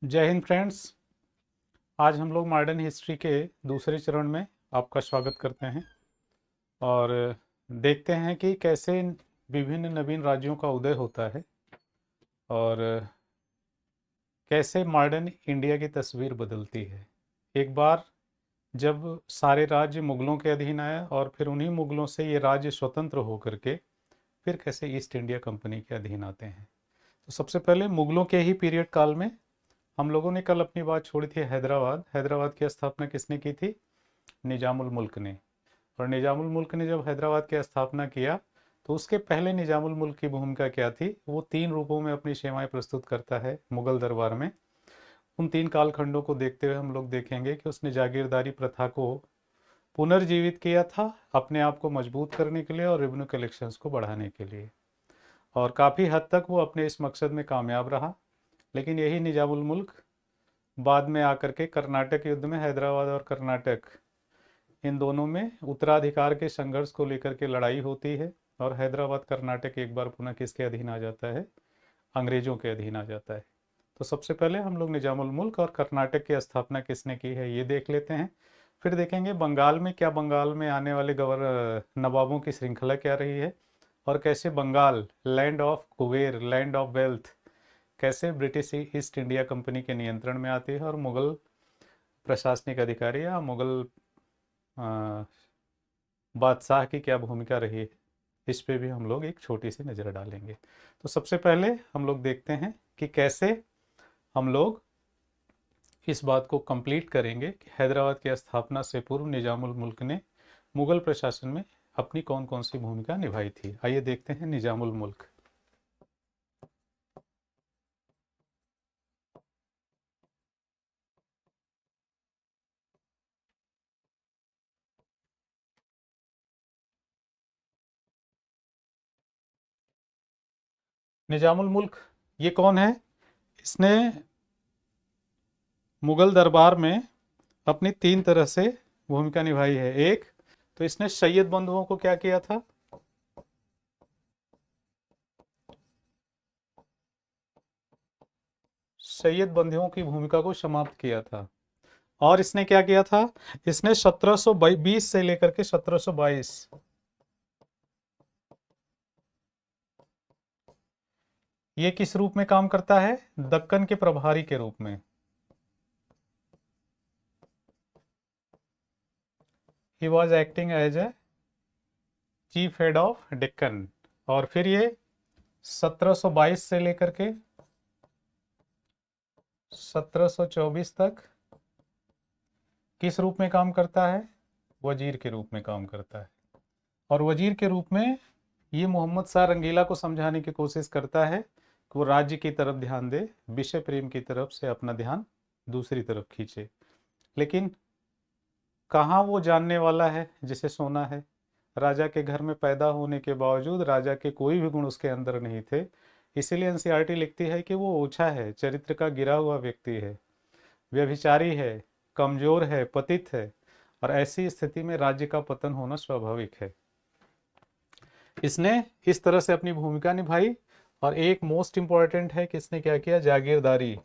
जय हिंद फ्रेंड्स। आज हम लोग मॉडर्न हिस्ट्री के दूसरे चरण में आपका स्वागत करते हैं और देखते हैं कि कैसे विभिन्न नवीन राज्यों का उदय होता है और कैसे मॉडर्न इंडिया की तस्वीर बदलती है। एक बार जब सारे राज्य मुगलों के अधीन आया और फिर उन्हीं मुगलों से ये राज्य स्वतंत्र होकर के फिर कैसे ईस्ट इंडिया कंपनी के अधीन आते हैं। तो सबसे पहले मुगलों के ही पीरियड काल में हम लोगों ने कल अपनी बात छोड़ी थी हैदराबाद। हैदराबाद की स्थापना किसने की थी? निजामुल मुल्क ने। और निजामुल मुल्क ने जब हैदराबाद की स्थापना किया तो उसके पहले निजामुल मुल्क की भूमिका क्या थी? वो तीन रूपों में अपनी सेवाएं प्रस्तुत करता है मुगल दरबार में। उन तीन कालखंडों को देखते हुए हम लोग देखेंगे कि उसने जागीरदारी प्रथा को पुनर्जीवित किया था अपने आप को मजबूत करने के लिए और रेवेन्यू कलेक्शंस को बढ़ाने के लिए, और काफ़ी हद तक वो अपने इस मकसद में कामयाब रहा। लेकिन यही निजामुल मुल्क बाद में आकर के कर्नाटक युद्ध में हैदराबाद और कर्नाटक इन दोनों में उत्तराधिकार के संघर्ष को लेकर के लड़ाई होती है और हैदराबाद कर्नाटक एक बार पुनः किसके अधीन आ जाता है? अंग्रेजों के अधीन आ जाता है। तो सबसे पहले हम लोग निजामुल मुल्क और कर्नाटक की स्थापना किसने की है ये देख लेते हैं। फिर देखेंगे बंगाल में क्या, बंगाल में आने वाले नवाबों की श्रृंखला क्या रही है और कैसे Bengal land of Kubera, land of wealth, कैसे ब्रिटिश ईस्ट इंडिया कंपनी के नियंत्रण में आती है और मुगल प्रशासनिक अधिकारी या मुगल बादशाह की क्या भूमिका रही है, इस पे भी हम लोग एक छोटी सी नज़र डालेंगे। तो सबसे पहले हम लोग देखते हैं कि कैसे हम लोग इस बात को कंप्लीट करेंगे कि हैदराबाद की स्थापना से पूर्व निजामुल मुल्क ने मुगल प्रशासन में अपनी कौन कौन सी भूमिका निभाई थी। आइए देखते हैं निजामुल मुल्क। निजामुल मुल्क ये कौन है? इसने मुगल दरबार में अपनी तीन तरह से भूमिका निभाई है। एक तो इसने सैयद बंधुओं को क्या किया था? सैयद बंधुओं की भूमिका को समाप्त किया था। और इसने क्या किया था? इसने 1720 से लेकर के 1722 ये किस रूप में काम करता है? दक्कन के प्रभारी के रूप में। He was acting as a chief head of Deccan. और फिर ये 1722 से लेकर के 1724 तक किस रूप में काम करता है? वजीर के रूप में काम करता है। और वजीर के रूप में ये मोहम्मद शाह रंगीला को समझाने की कोशिश करता है कि वो राज्य की तरफ ध्यान दे, विषय प्रेम की तरफ से अपना ध्यान दूसरी तरफ खींचे। लेकिन कहाँ वो जानने वाला है जिसे सोना है? राजा के घर में पैदा होने के बावजूद राजा के कोई भी गुण उसके अंदर नहीं थे। इसीलिए एनसीईआरटी लिखती है कि वो ओछा है, चरित्र का गिरा हुआ व्यक्ति है, व्यभिचारी है, कमजोर है, पतित है, और ऐसी स्थिति में राज्य का पतन होना स्वाभाविक है। इसने इस तरह से अपनी भूमिका निभाई। और एक मोस्ट इंपॉर्टेंट है कि इसने क्या किया? जागीरदारी।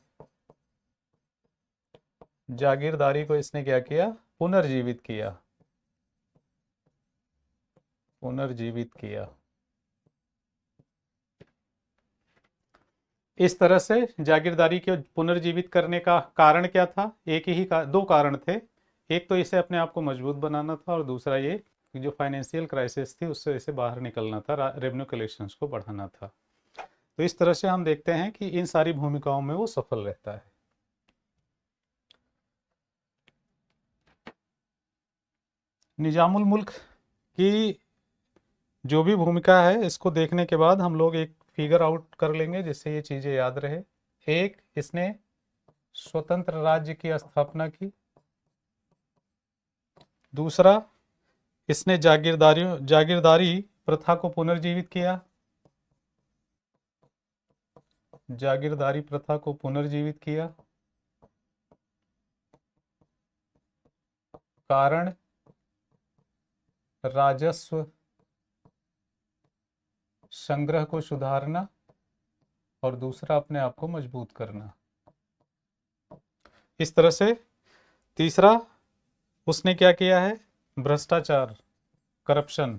जागीरदारी को इसने क्या किया? पुनर्जीवित किया। पुनर्जीवित किया। इस तरह से जागीरदारी के पुनर्जीवित करने का कारण क्या था? एक ही दो कारण थे। एक तो इसे अपने आप को मजबूत बनाना था और दूसरा ये कि जो फाइनेंशियल क्राइसिस थी उससे इसे बाहर निकलना था, रेवेन्यू कलेक्शंस को बढ़ाना था। तो इस तरह से हम देखते हैं कि इन सारी भूमिकाओं में वो सफल रहता है। निजामुल मुल्क की जो भी भूमिका है इसको देखने के बाद हम लोग एक फिगर आउट कर लेंगे जिससे ये चीज़ें याद रहे। एक, इसने स्वतंत्र राज्य की स्थापना की। दूसरा, इसने जागीरदारी प्रथा को पुनर्जीवित किया। जागीरदारी प्रथा को पुनर्जीवित किया। कारण, राजस्व संग्रह को सुधारना। और दूसरा, अपने आप को मजबूत करना। इस तरह से। तीसरा, उसने क्या किया है, भ्रष्टाचार, करप्शन,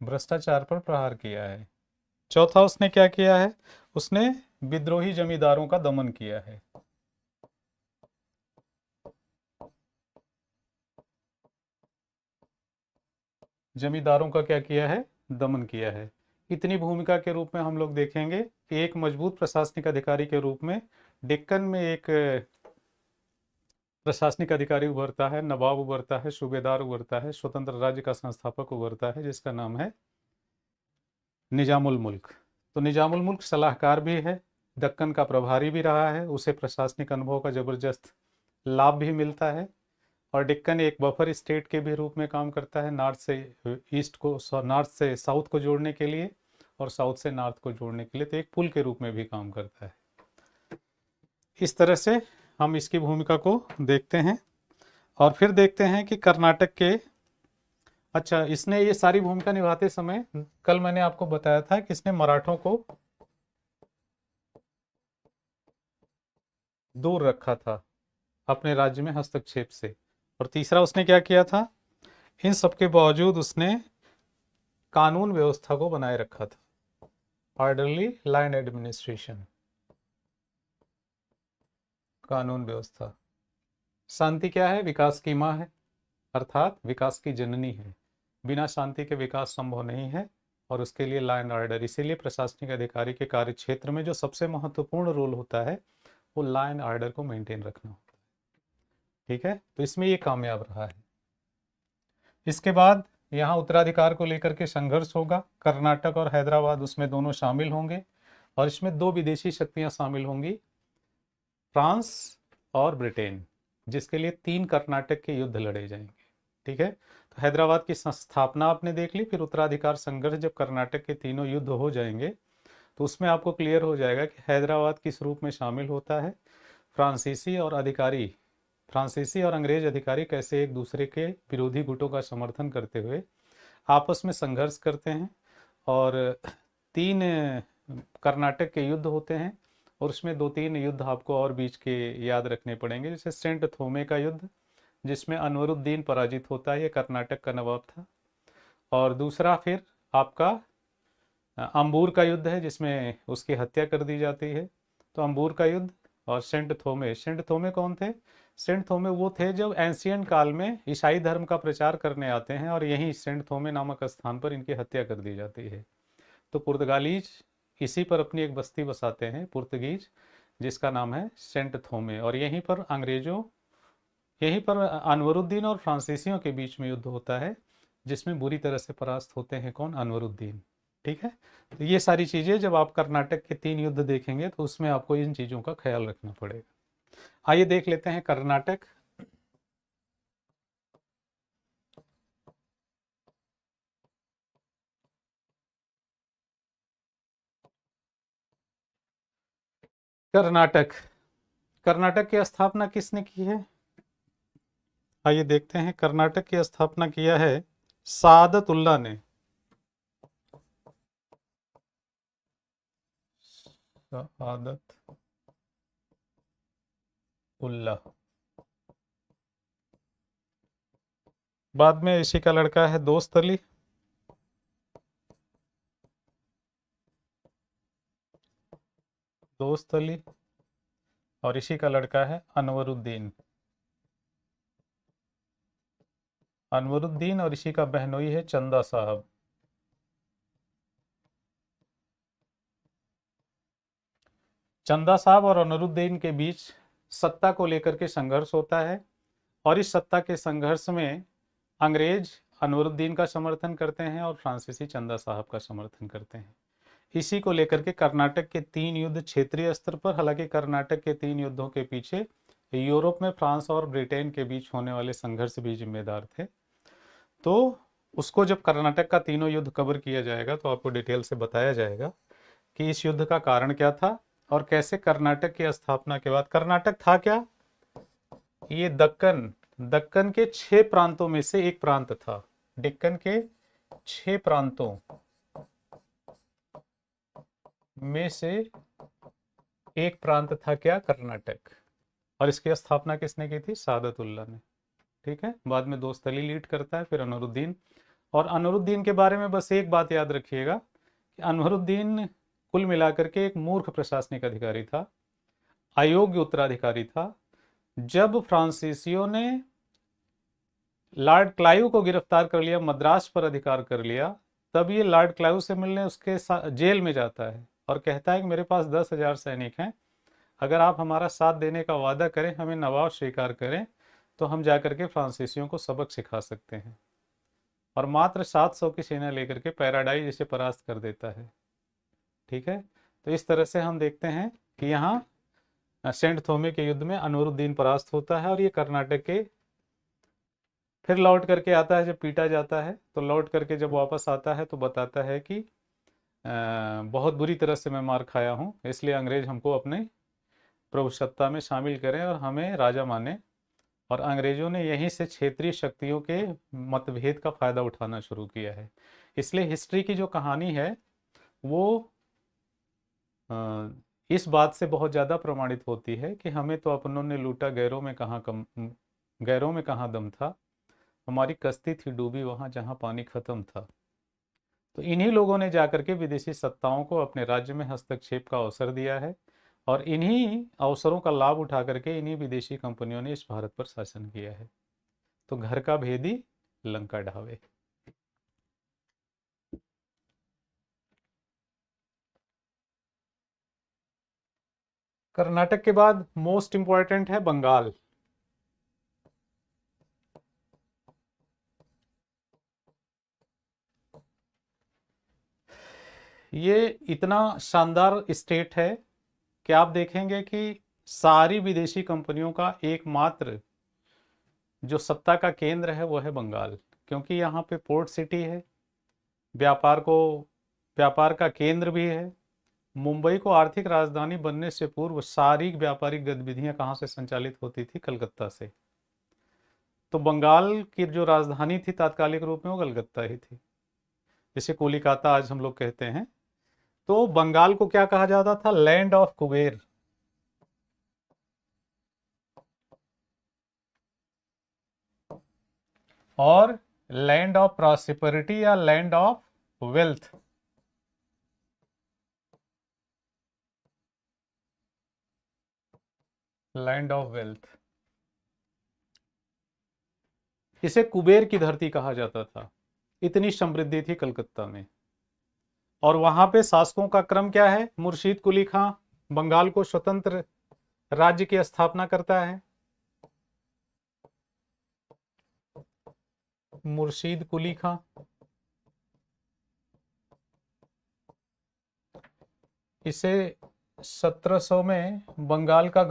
भ्रष्टाचार पर प्रहार किया है। चौथा, उसने क्या किया है, उसने विद्रोही जमींदारों का दमन किया है। जमींदारों का क्या किया है, दमन किया है। इतनी भूमिका के रूप में हम लोग देखेंगे कि एक मजबूत प्रशासनिक अधिकारी के रूप में डेक्कन में एक प्रशासनिक अधिकारी उभरता है, नवाब उभरता है, सूबेदार उभरता है, स्वतंत्र राज्य का संस्थापक उभरता है, जिसका नाम है निजामुल मुल्क। तो निजामुल मुल्क सलाहकार भी है, दक्कन का प्रभारी भी रहा है, उसे प्रशासनिक अनुभव का जबरदस्त लाभ भी मिलता है। और डेक्कन एक बफर स्टेट के भी रूप में काम करता है, नॉर्थ से ईस्ट को, नॉर्थ से साउथ को जोड़ने के लिए और साउथ से नॉर्थ को जोड़ने के लिए, तो एक पुल के रूप में भी काम करता है। इस तरह से हम इसकी भूमिका को देखते हैं। और फिर देखते हैं कि कर्नाटक के, अच्छा, इसने ये सारी भूमिका निभाते समय, कल मैंने आपको बताया था कि इसने मराठों को दूर रखा था अपने राज्य में हस्तक्षेप से। और तीसरा, उसने क्या किया था, इन सब के बावजूद उसने कानून व्यवस्था को बनाए रखा था, ऑर्डरली लाइन एडमिनिस्ट्रेशन, कानून व्यवस्था। शांति क्या है, विकास की माँ है, अर्थात विकास की जननी है। बिना शांति के विकास संभव नहीं है। और उसके लिए लॉ एंड ऑर्डर, इसीलिए प्रशासनिक अधिकारी के कार्य क्षेत्र में जो सबसे महत्वपूर्ण रोल होता है वो लॉ एंड ऑर्डर को मेंटेन रखना होता है। ठीक है, तो इसमें ये कामयाब रहा है। इसके बाद यहाँ उत्तराधिकार को लेकर के संघर्ष होगा। कर्नाटक और हैदराबाद उसमें दोनों शामिल होंगे और इसमें दो विदेशी शक्तियां शामिल होंगी, फ्रांस और ब्रिटेन, जिसके लिए 3 कर्नाटक के युद्ध लड़े जाएंगे। ठीक है, तो हैदराबाद की स्थापना आपने देख ली, फिर उत्तराधिकार संघर्ष, जब कर्नाटक के तीनों युद्ध हो जाएंगे तो उसमें आपको क्लियर हो जाएगा कि हैदराबाद किस रूप में शामिल होता है। फ्रांसीसी और अधिकारी, फ्रांसीसी और अंग्रेज अधिकारी कैसे एक दूसरे के विरोधी गुटों का समर्थन करते हुए आपस में संघर्ष करते हैं। और 3 कर्नाटक के युद्ध होते हैं और उसमें 2-3 युद्ध आपको और बीच के याद रखने पड़ेंगे, जैसे सेंट थोमे का युद्ध, जिसमें अनवरुद्दीन पराजित होता है, ये कर्नाटक का नवाब था। और दूसरा फिर आपका अंबूर का युद्ध है, जिसमें उसकी हत्या कर दी जाती है, तो अंबूर का युद्ध। और सेंट थोमे, सेंट थोमे कौन थे, सेंट थोमे वो थे जब एंशियंट काल में ईसाई धर्म का प्रचार करने आते हैं और यहीं सेंट थोमे नामक स्थान पर इनकी हत्या कर दी जाती है। तो पुर्तगालीज इसी पर अपनी एक बस्ती बसाते हैं, पुर्तगीज, जिसका नाम है सेंट थोमे। और यहीं पर अंग्रेजों, यहीं पर अनवरुद्दीन और फ्रांसीसियों के बीच में युद्ध होता है, जिसमें बुरी तरह से परास्त होते हैं कौन, अनवरुद्दीन। ठीक है, तो ये सारी चीजें जब आप कर्नाटक के 3 युद्ध देखेंगे तो उसमें आपको इन चीजों का ख्याल रखना पड़ेगा। आइए देख लेते हैं कर्नाटक। कर्नाटक, कर्नाटक की स्थापना किसने की है, आइए देखते हैं। कर्नाटक की स्थापना किया है सादतुल्ला ने। सादत उल्ला, बाद में इसी का लड़का है दोस्त अली, दोस्त अली। और इसी का लड़का है अनवरुद्दीन, अनवरुद्दीन। और इसी का बहनोई है चंदा साहब। चंदा साहब और अनवरुद्दीन के बीच सत्ता को लेकर के संघर्ष होता है और इस सत्ता के संघर्ष में अंग्रेज अनवरुद्दीन का समर्थन करते हैं और फ्रांसीसी चंदा साहब का समर्थन करते हैं। इसी को लेकर के कर्नाटक के 3 युद्ध क्षेत्रीय स्तर पर, हालांकि कर्नाटक के 3 युद्धों के पीछे यूरोप में फ्रांस और ब्रिटेन के बीच होने वाले संघर्ष भी जिम्मेदार थे। तो उसको जब कर्नाटक का तीनों युद्ध कवर किया जाएगा तो आपको डिटेल से बताया जाएगा कि इस युद्ध का कारण क्या था और कैसे कर्नाटक की स्थापना के बाद, कर्नाटक था क्या, ये दक्कन, दक्कन के 6 प्रांतों में से एक प्रांत था। डेक्कन के 6 प्रांतों में से एक प्रांत था क्या, कर्नाटक। और इसकी स्थापना किसने की थी, सादतुल्ला ने। ठीक है, बाद में दोस्तली लीड करता है, फिर अनवरुद्दीन। और अनवरुद्दीन के बारे में बस एक बात याद रखिएगा कि अनवरुद्दीन कुल मिलाकर के एक मूर्ख प्रशासनिक अधिकारी था, अयोग्य उत्तराधिकारी था। जब फ्रांसीसियों ने लॉर्ड क्लाइव को गिरफ्तार कर लिया, मद्रास पर अधिकार कर लिया, तब ये लॉर्ड क्लाइव से मिलने उसके जेल में जाता है और कहता है कि मेरे पास 10,000 सैनिक हैं, अगर आप हमारा साथ देने का वादा करें, हमें नवाब स्वीकार करें, तो हम जाकर के फ्रांसीसियों को सबक सिखा सकते हैं। और मात्र 700 की सेना लेकर के पैराडाइज इसे परास्त कर देता है। ठीक है, तो इस तरह से हम देखते हैं कि यहाँ सेंट थोमे के युद्ध में अनवरुद्दीन परास्त होता है और ये कर्नाटक के फिर लौट करके आता है। जब पीटा जाता है तो लौट करके जब वापस आता है तो बताता है कि बहुत बुरी तरह से मैं मार खाया हूँ, इसलिए अंग्रेज हमको अपने प्रभुसत्ता में शामिल करें और हमें राजा माने। और अंग्रेजों ने यहीं से क्षेत्रीय शक्तियों के मतभेद का फायदा उठाना शुरू किया है। इसलिए हिस्ट्री की जो कहानी है वो इस बात से बहुत ज़्यादा प्रमाणित होती है कि हमें तो अपनों ने लूटा, गैरों में कहाँ दम था, हमारी कश्ती थी डूबी वहाँ जहाँ पानी खत्म था। तो इन्हीं लोगों ने जाकर के विदेशी सत्ताओं को अपने राज्य में हस्तक्षेप का अवसर दिया है और इन्हीं अवसरों का लाभ उठा करके इन्हीं विदेशी कंपनियों ने इस भारत पर शासन किया है। तो घर का भेदी लंका ढावे। कर्नाटक के बाद मोस्ट इंपॉर्टेंट है बंगाल। ये इतना शानदार स्टेट है कि आप देखेंगे कि सारी विदेशी कंपनियों का एकमात्र जो सत्ता का केंद्र है वो है बंगाल, क्योंकि यहाँ पे पोर्ट सिटी है, व्यापार को व्यापार का केंद्र भी है। मुंबई को आर्थिक राजधानी बनने से पूर्व सारी व्यापारिक गतिविधियां कहाँ से संचालित होती थी, कलकत्ता से। तो बंगाल की जो राजधानी थी तात्कालिक रूप में वो कलकत्ता ही थी, जिसे कोलिकाता आज हम लोग कहते हैं। तो बंगाल को क्या कहा जाता था, लैंड ऑफ कुबेर। और लैंड ऑफ प्रॉस्पेरिटी या land of wealth. Land of wealth, इसे कुबेर की धरती कहा जाता था, इतनी समृद्धि थी कलकत्ता में। और वहां पे शासकों का क्रम क्या है, मुर्शीद कुली खां बंगाल को स्वतंत्र राज्य की स्थापना करता है। मुर्शीद कुली खां इसे 1700 में बंगाल का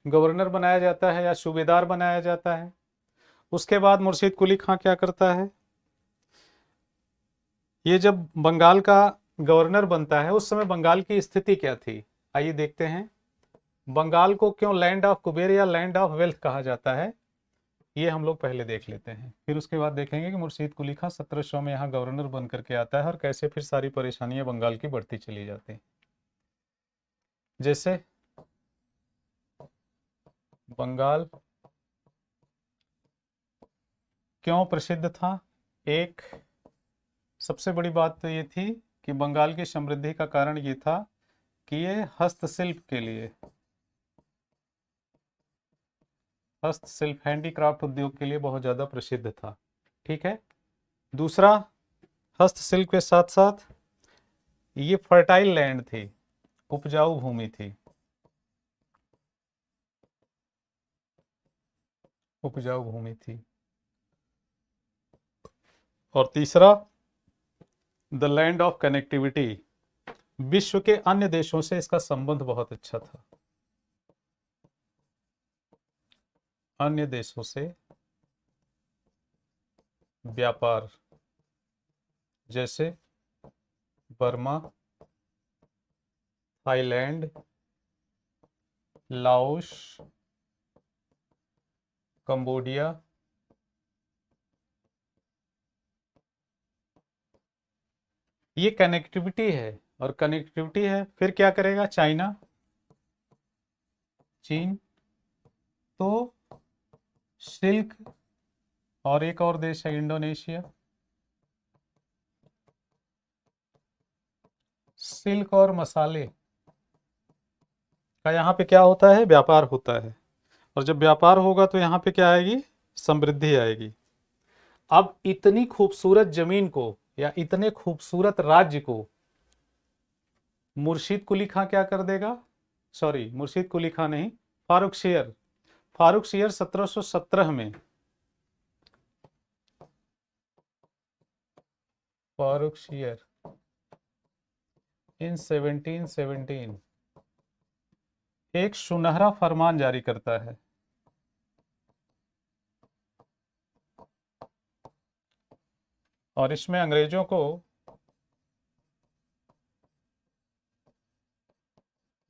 गवर्नर बनाया जाता है या सूबेदार बनाया जाता है। उसके बाद मुर्शीद कुली खां क्या करता है, ये जब बंगाल का गवर्नर बनता है उस समय बंगाल की स्थिति क्या थी, आइए देखते हैं। बंगाल को क्यों लैंड ऑफ कुबेर या लैंड ऑफ वेल्थ कहा जाता है, ये हम लोग पहले देख लेते हैं, फिर उसके बाद देखेंगे कि मुर्शीद कुली खां 1700 में यहाँ गवर्नर बन करके आता है और कैसे फिर सारी परेशानियां बंगाल की बढ़ती चली जाती हैं। जैसे बंगाल क्यों प्रसिद्ध था, एक सबसे बड़ी बात तो ये थी कि बंगाल की समृद्धि का कारण ये था कि ये हस्तशिल्प हैंडीक्राफ्ट उद्योग के लिए बहुत ज़्यादा प्रसिद्ध था। ठीक है, दूसरा, हस्तशिल्प के साथ साथ ये फर्टाइल लैंड थी, उपजाऊ भूमि थी, उपजाऊ भूमि थी। और तीसरा, द लैंड ऑफ कनेक्टिविटी, विश्व के अन्य देशों से इसका संबंध बहुत अच्छा था, अन्य देशों से व्यापार, जैसे बर्मा, थाईलैंड, लाओस, कंबोडिया, ये कनेक्टिविटी है, और कनेक्टिविटी है फिर क्या करेगा चाइना, चीन, तो सिल्क, और एक और देश है इंडोनेशिया। सिल्क और मसाले का यहाँ पे क्या होता है, व्यापार होता है। और जब व्यापार होगा तो यहाँ पे क्या आएगी, समृद्धि आएगी। अब इतनी खूबसूरत जमीन को या इतने खूबसूरत राज्य को मुर्शीद कुली खां क्या कर देगा, सॉरी मुर्शीद कुली खां नहीं, फारूक शेर। फारूक शेर 1717 में, फारूक शेर इन 1717 एक सुनहरा फरमान जारी करता है। और इसमें अंग्रेजों को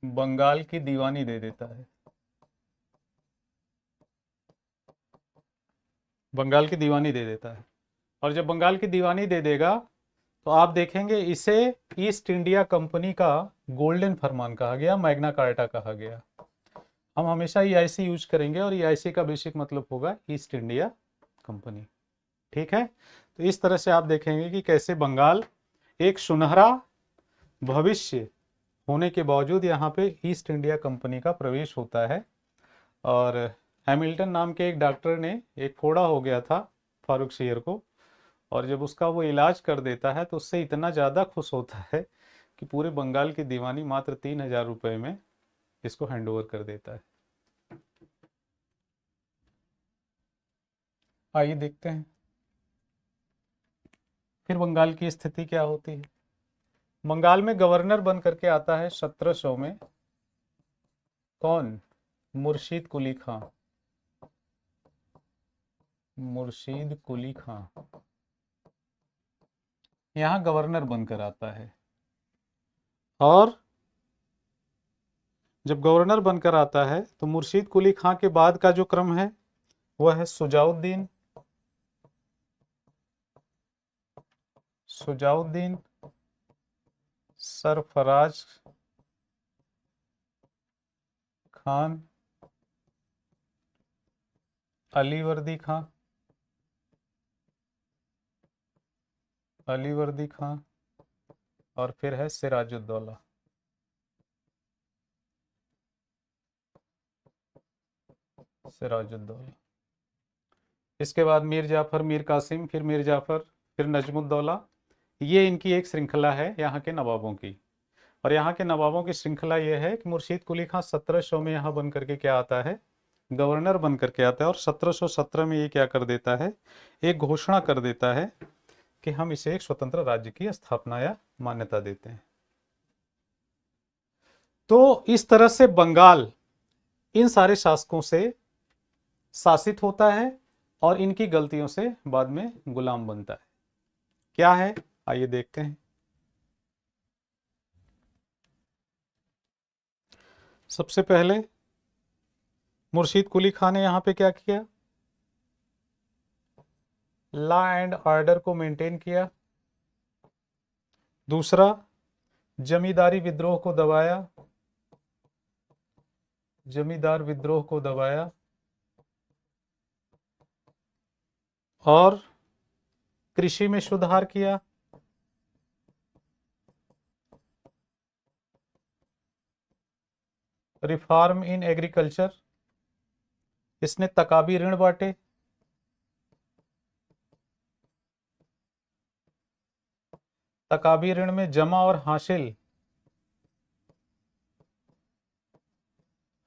बंगाल की दीवानी दे देता है। बंगाल की दीवानी दे देता है। और जब बंगाल की दीवानी दे देगा तो आप देखेंगे इसे ईस्ट इंडिया कंपनी का गोल्डन फरमान कहा गया, मैग्ना कार्टा कहा गया। हम हमेशा ईआईसी यूज करेंगे और ईआईसी का बेसिक मतलब होगा ईस्ट इंडिया कंपनी। ठीक है, तो इस तरह से आप देखेंगे कि कैसे बंगाल एक सुनहरा भविष्य होने के बावजूद यहाँ पे ईस्ट इंडिया कंपनी का प्रवेश होता है। और हैमिल्टन नाम के एक डॉक्टर ने, एक फोड़ा हो गया था फारूक शेर को, और जब उसका वो इलाज कर देता है तो उससे इतना ज़्यादा खुश होता है कि पूरे बंगाल की दीवानी मात्र 3000 रुपये में इसको हैंडओवर कर देता है। आइए देखते हैं फिर बंगाल की स्थिति क्या होती है। बंगाल में गवर्नर बन करके आता है 1700 में कौन, मुर्शीद कुली खां। मुर्शीद कुली खां यहाँ गवर्नर बनकर आता है। और जब गवर्नर बनकर आता है तो मुर्शीद कुली खां के बाद का जो क्रम है वह है सुजाउद्दीन, सुजाउद्दीन, सरफराज खान, अलीवर्दी खां, अलीवर्दी खां, और फिर है सिराजुद्दौला। सिराजुद्दौला, इसके बाद मीर जाफर, मीर कासिम, फिर मीर जाफर, फिर नजमुद्दौला। ये इनकी एक श्रृंखला है यहाँ के नवाबों की। और यहाँ के नवाबों की श्रृंखला ये है कि मुर्शीद कुली खां 1700 में यहाँ बन करके क्या आता है, गवर्नर बन करके आता है। और 1717 में ये क्या कर देता है, एक घोषणा कर देता है कि हम इसे एक स्वतंत्र राज्य की स्थापना या मान्यता देते हैं। तो इस तरह से बंगाल इन सारे शासकों से शासित होता है और इनकी गलतियों से बाद में गुलाम बनता है। क्या है, आइए देखते हैं। सबसे पहले मुर्शीद कुली खां ने यहाँ पे क्या किया, लॉ एंड ऑर्डर को मेंटेन किया। दूसरा, जमींदारी विद्रोह को दबाया, जमींदार विद्रोह को दबाया। और कृषि में सुधार किया। रिफॉर्म इन एग्रीकल्चर, इसने तकाबी ऋण बांटे। तकाबी ऋण में जमा और हासिल,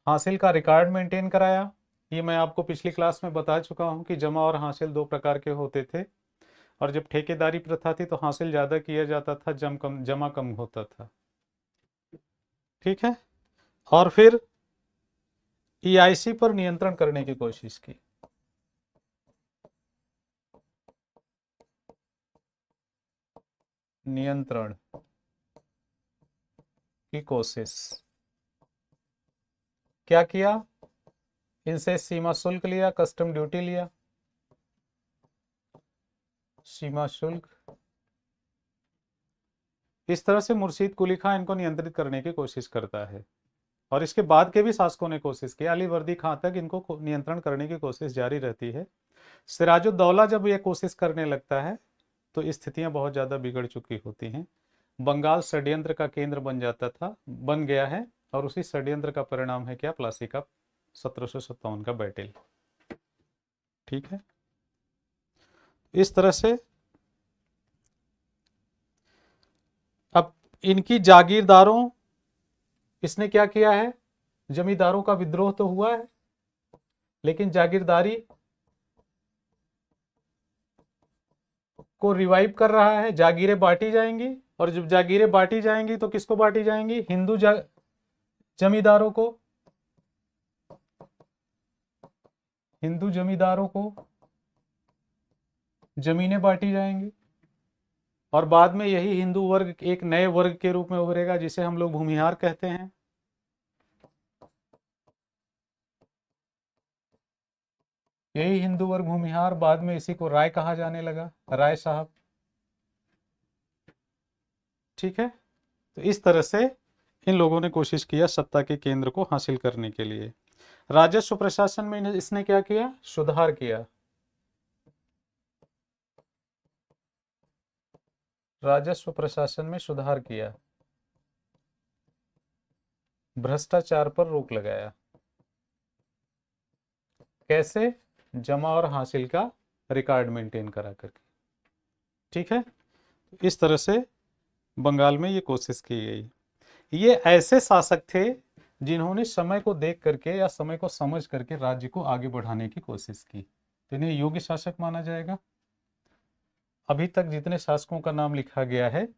हासिल का रिकॉर्ड मेंटेन कराया। ये मैं आपको पिछली क्लास में बता चुका हूं कि जमा और हासिल दो प्रकार के होते थे। और जब ठेकेदारी प्रथा थी तो हासिल ज्यादा किया जाता था, जमा कम होता था। ठीक है, और फिर ईआईसी पर नियंत्रण करने की कोशिश की। नियंत्रण की कोशिश क्या किया, इनसे सीमा शुल्क लिया, कस्टम ड्यूटी लिया। सीमा शुल्क, इस तरह से मुर्शीद कुली खां इनको नियंत्रित करने की कोशिश करता है और इसके बाद के भी शासकों ने कोशिश की। अली वर्दी खां तक इनको नियंत्रण करने की कोशिश जारी रहती है। सिराजुद्दौला जब ये कोशिश करने लगता है तो स्थितियां बहुत ज़्यादा बिगड़ चुकी होती हैं। बंगाल षड्यंत्र का केंद्र बन गया है और उसी षड्यंत्र का परिणाम है क्या, प्लासी का 1757 का बैटल। ठीक है, इस तरह से अब इनकी जागीरदारों, इसने क्या किया है, जमींदारों का विद्रोह तो हुआ है लेकिन जागीरदारी को रिवाइव कर रहा है। जागीरें बांटी जाएंगी और जब जागीरें बांटी जाएंगी तो किसको बांटी जाएंगी, हिंदू जमींदारों को, हिंदू जमींदारों को जमीनें बांटी जाएंगी और बाद में यही हिंदू वर्ग एक नए वर्ग के रूप में उभरेगा जिसे हम लोग भूमिहार कहते हैं। यही हिंदू वर्ग भूमिहार, बाद में इसी को राय कहा जाने लगा, राय साहब। ठीक है, तो इस तरह से इन लोगों ने कोशिश किया सत्ता के केंद्र को हासिल करने के लिए। राजस्व प्रशासन में इसने क्या किया, सुधार किया। राजस्व प्रशासन में सुधार किया, भ्रष्टाचार पर रोक लगाया। कैसे, जमा और हासिल का रिकॉर्ड मेंटेन करा करके। ठीक है, इस तरह से बंगाल में ये कोशिश की गई। ये ऐसे शासक थे जिन्होंने समय को देख करके या समय को समझ करके राज्य को आगे बढ़ाने की कोशिश की, तो इन्हें योग्य शासक माना जाएगा। अभी तक जितने शासकों का नाम लिखा गया है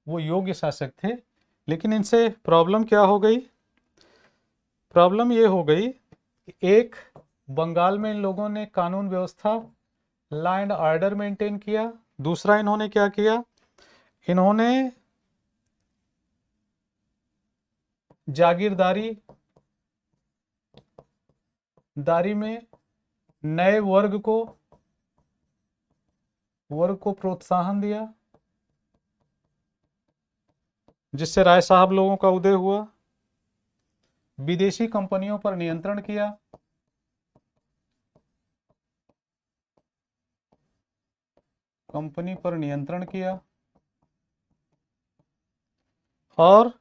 वो योग्य शासक थे, लेकिन इनसे प्रॉब्लम क्या हो गई, प्रॉब्लम ये हो गई कि एक, बंगाल में इन लोगों ने कानून व्यवस्था, लॉ एंड ऑर्डर मेंटेन किया। दूसरा इन्होंने क्या किया, इन्होंने जागीरदारी में नए वर्ग को प्रोत्साहन दिया जिससे राय साहब लोगों का उदय हुआ। विदेशी कंपनियों पर नियंत्रण किया, कंपनी पर नियंत्रण किया और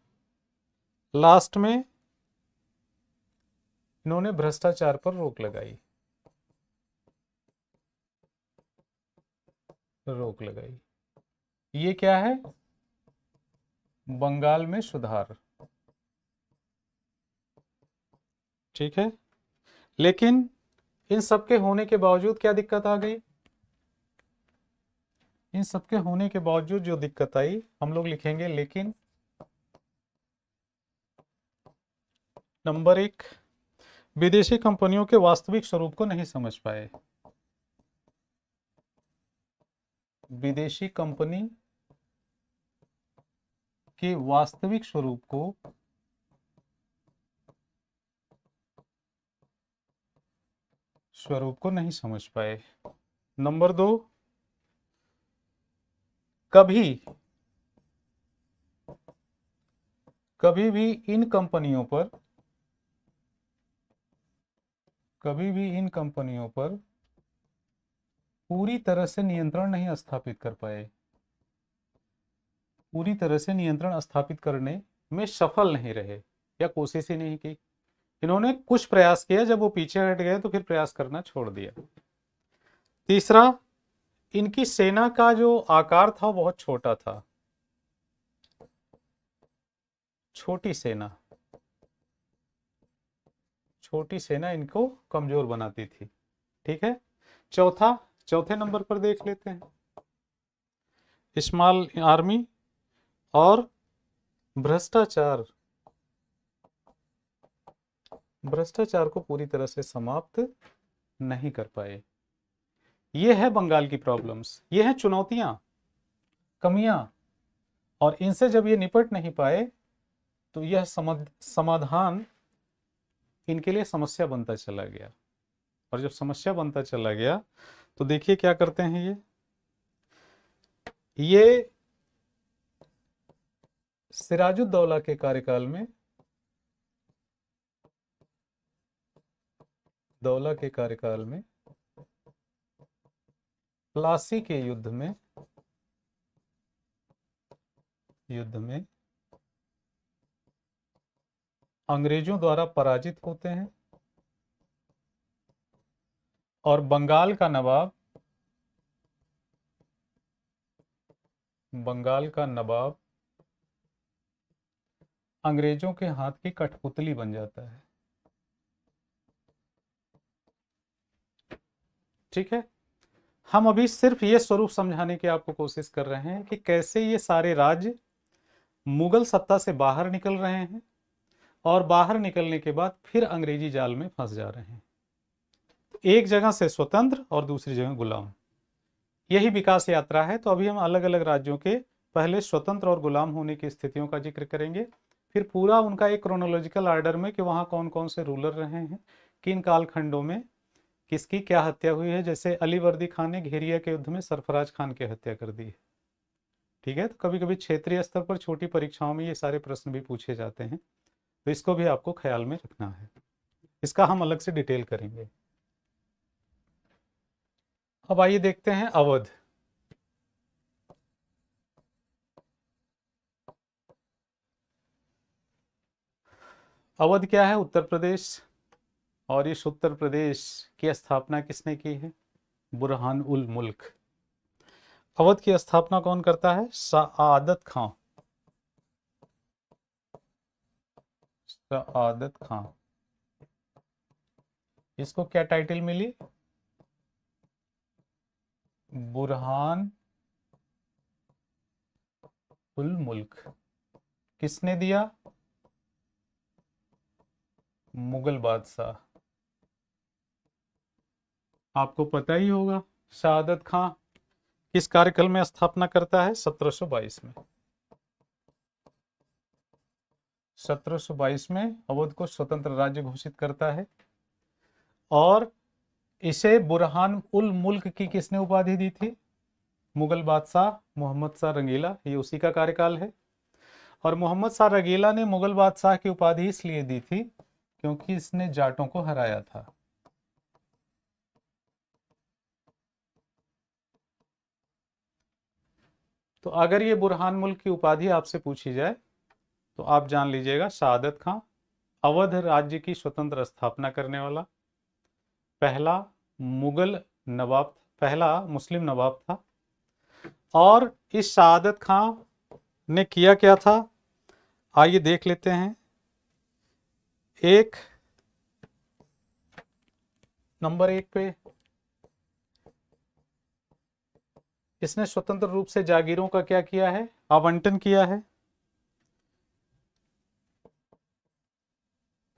लास्ट में इन्होंने भ्रष्टाचार पर रोक लगाई, ये क्या है, बंगाल में सुधार। ठीक है, लेकिन इन सबके होने के बावजूद क्या दिक्कत आ गई, इन सबके होने के बावजूद जो दिक्कत आई हम लोग लिखेंगे लेकिन। नंबर 1, विदेशी कंपनियों के वास्तविक स्वरूप को नहीं समझ पाए। विदेशी कंपनी के वास्तविक स्वरूप को नहीं समझ पाए। नंबर 2, कभी भी इन कंपनियों पर पूरी तरह से नियंत्रण नहीं स्थापित कर पाए, पूरी तरह से नियंत्रण स्थापित करने में सफल नहीं रहे या कोशिश ही नहीं की। इन्होंने कुछ प्रयास किया, जब वो पीछे हट गए तो फिर प्रयास करना छोड़ दिया। तीसरा, इनकी सेना का जो आकार था बहुत छोटा था, छोटी सेना इनको कमजोर बनाती थी। ठीक है, चौथे नंबर पर देख लेते हैं, स्मॉल आर्मी और भ्रष्टाचार को पूरी तरह से समाप्त नहीं कर पाए। ये है बंगाल की प्रॉब्लम्स, ये है चुनौतियां, कमियां, और इनसे जब ये निपट नहीं पाए तो यह समाधान इनके लिए समस्या बनता चला गया। और जब समस्या बनता चला गया तो देखिए क्या करते हैं ये सिराजुद्दौला के कार्यकाल में, दौला के कार्यकाल में प्लासी के युद्ध में अंग्रेजों द्वारा पराजित होते हैं और बंगाल का नवाब अंग्रेजों के हाथ की कठपुतली बन जाता है। ठीक है, हम अभी सिर्फ ये स्वरूप समझाने की आपको कोशिश कर रहे हैं कि कैसे ये सारे राज्य मुगल सत्ता से बाहर निकल रहे हैं और बाहर निकलने के बाद फिर अंग्रेजी जाल में फंस जा रहे हैं। एक जगह से स्वतंत्र और दूसरी जगह गुलाम, यही विकास यात्रा है। तो अभी हम अलग अलग राज्यों के पहले स्वतंत्र और गुलाम होने की स्थितियों का जिक्र करेंगे, फिर पूरा उनका एक क्रोनोलॉजिकल ऑर्डर में कि वहाँ कौन कौन से रूलर रहे हैं, किन कालखंडों में किसकी क्या हत्या हुई है। जैसे अली वर्दी खान ने घेरिया के युद्ध में सरफराज खान की हत्या कर दी है। ठीक है, तो कभी कभी क्षेत्रीय स्तर पर छोटी परीक्षाओं में ये सारे प्रश्न भी पूछे जाते हैं, तो इसको भी आपको ख्याल में रखना है। इसका हम अलग से डिटेल करेंगे। अब आइए देखते हैं अवध। अवध क्या है? उत्तर प्रदेश। और इस उत्तर प्रदेश की स्थापना किसने की है? बुरहान उल मुल्क। अवध की स्थापना कौन करता है? सआदत खां। सआदत खां। इसको क्या टाइटल मिली? बुरहान उल मुल्क। किसने दिया? मुगल बादशाह। आपको पता ही होगा सआदत खां किस कार्यकाल में स्थापना करता है? 1722 में। 1722 में अवध को स्वतंत्र राज्य घोषित करता है और इसे बुरहान उल मुल्क की किसने उपाधि दी थी? मुगल बादशाह मोहम्मद शाह रंगीला। ये उसी का कार्यकाल है। और मोहम्मद शाह रंगीला ने मुगल बादशाह की उपाधि इसलिए दी थी क्योंकि इसने जाटों को हराया था। तो अगर ये बुरहान मुल्क की उपाधि आपसे पूछी जाए तो आप जान लीजिएगा सआदत खां अवध राज्य की स्वतंत्र स्थापना करने वाला पहला मुगल नवाब, पहला मुस्लिम नवाब था। और इस सआदत खां ने किया क्या था, आइए देख लेते हैं। नंबर 1 पे इसने स्वतंत्र रूप से जागीरों का क्या किया है? आवंटन किया है।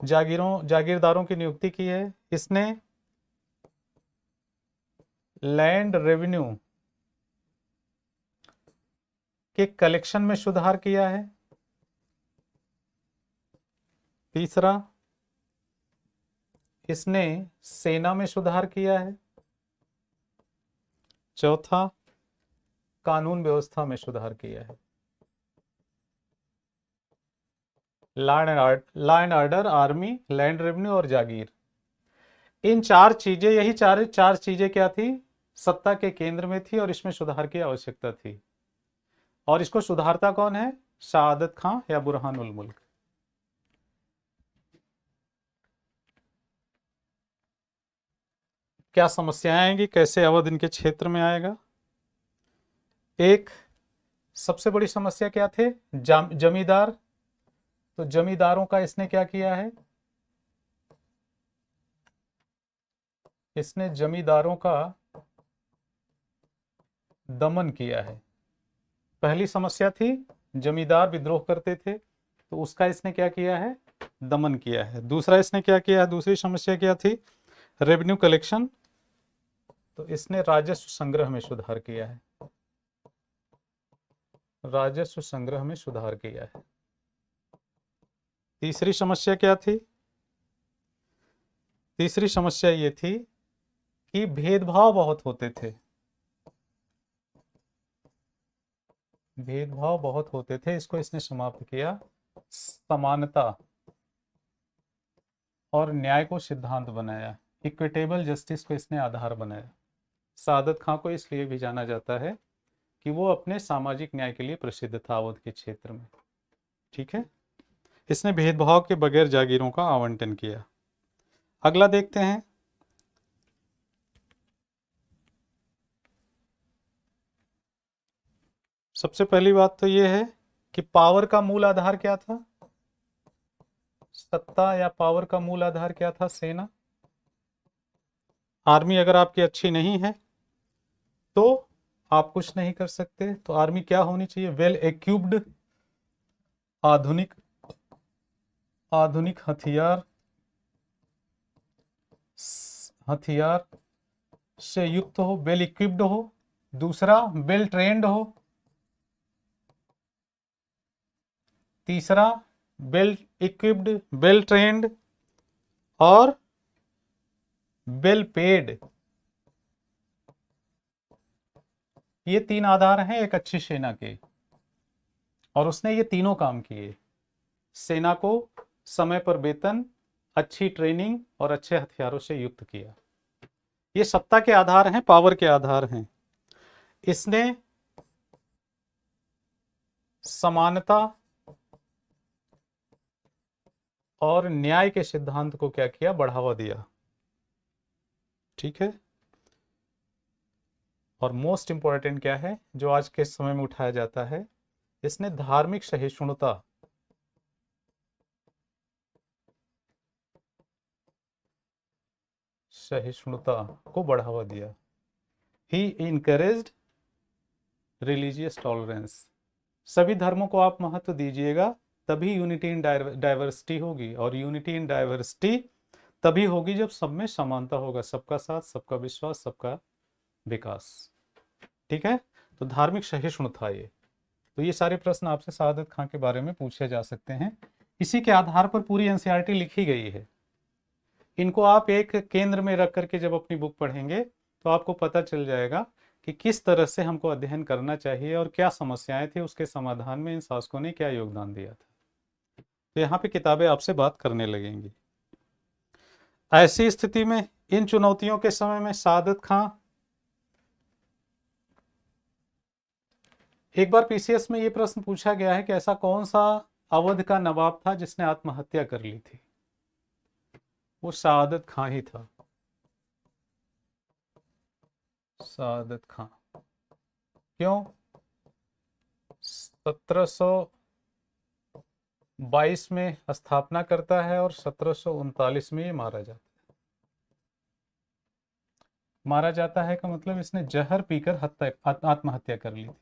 जागीरदारों की नियुक्ति की है। इसने लैंड रेवेन्यू के कलेक्शन में सुधार किया है। तीसरा, इसने सेना में सुधार किया है। चौथा, कानून व्यवस्था में सुधार किया है। Law and order, army, land revenue और जागीर, इन चार चीजें, यही चार चीजें क्या थी? सत्ता के केंद्र में थी और इसमें सुधार की आवश्यकता थी। और इसको सुधारता कौन है? सआदत खां या बुरहान उल मुल्क। क्या समस्याएं आएंगी, कैसे अवध इनके क्षेत्र में आएगा? एक सबसे बड़ी समस्या क्या थे? जमींदार। तो जमींदारों का इसने क्या किया है? इसने जमींदारों का दमन किया है। पहली समस्या थी जमींदार विद्रोह करते थे, तो उसका इसने क्या किया है? दमन किया है। दूसरा इसने क्या किया है? दूसरी समस्या क्या थी? रेवेन्यू कलेक्शन, तो इसने राजस्व संग्रह में सुधार किया है। राजस्व संग्रह में सुधार किया है। तीसरी समस्या क्या थी? तीसरी समस्या ये थी कि भेदभाव बहुत होते थे। भेदभाव बहुत होते थे, इसको इसने समाप्त किया। समानता और न्याय को सिद्धांत बनाया। इक्विटेबल जस्टिस को इसने आधार बनाया। सादत खां को इसलिए भी जाना जाता है कि वो अपने सामाजिक न्याय के लिए प्रसिद्ध था अवध के क्षेत्र में। ठीक है, इसने भेदभाव के बगैर जागीरों का आवंटन किया। अगला देखते हैं। सबसे पहली बात तो यह है कि पावर का मूल आधार क्या था। सत्ता या पावर का मूल आधार क्या था? सेना। आर्मी अगर आपकी अच्छी नहीं है तो आप कुछ नहीं कर सकते। तो आर्मी क्या होनी चाहिए? वेल इक्विप्ड, आधुनिक आधुनिक हथियार हथियार से युक्त हो, वेल इक्विप्ड हो। दूसरा, वेल ट्रेंड हो। तीसरा, वेल इक्विप्ड, वेल ट्रेंड और वेल पेड। ये तीन आधार हैं एक अच्छी सेना के, और उसने ये तीनों काम किए। सेना को समय पर वेतन, अच्छी ट्रेनिंग और अच्छे हथियारों से युक्त किया। ये सत्ता के आधार हैं, पावर के आधार हैं। इसने समानता और न्याय के सिद्धांत को क्या किया? बढ़ावा दिया। ठीक है, और मोस्ट इंपॉर्टेंट क्या है जो आज के समय में उठाया जाता है? इसने धार्मिक सहिष्णुता को बढ़ावा दिया। ही इनकरेज्ड रिलीजियस टॉलरेंस। सभी धर्मों को आप महत्व दीजिएगा, तभी यूनिटी इन डाइवर्सिटी होगी, और यूनिटी इन डाइवर्सिटी तभी होगी जब सब में समानता होगा, सबका साथ, सबका विश्वास, सबका विकास। ठीक है, तो धार्मिक सहिष्णुता ये। तो ये सारे प्रश्न आपसे सादत खां के बारे में पूछे जा सकते हैं। इसी के आधार पर पूरी एनसीईआरटी लिखी गई है। इनको आप एक केंद्र में रख करके जब अपनी बुक पढ़ेंगे तो आपको पता चल जाएगा कि किस तरह से हमको अध्ययन करना चाहिए और क्या समस्याएं थी, उसके समाधान में इन शासकों ने क्या योगदान दिया था। तो यहाँ पे किताबें आपसे बात करने लगेंगी। ऐसी स्थिति में, इन चुनौतियों के समय में सादत खां, एक बार पीसीएस में ये प्रश्न पूछा गया है कि ऐसा कौन सा अवध का नवाब था जिसने आत्महत्या कर ली थी? वो सादत खां ही था। सादत खां। क्यों? 1722 में स्थापना करता है और 1739 में ये मारा जाता है। मारा जाता है का मतलब इसने जहर पीकर आत्महत्या कर ली थी।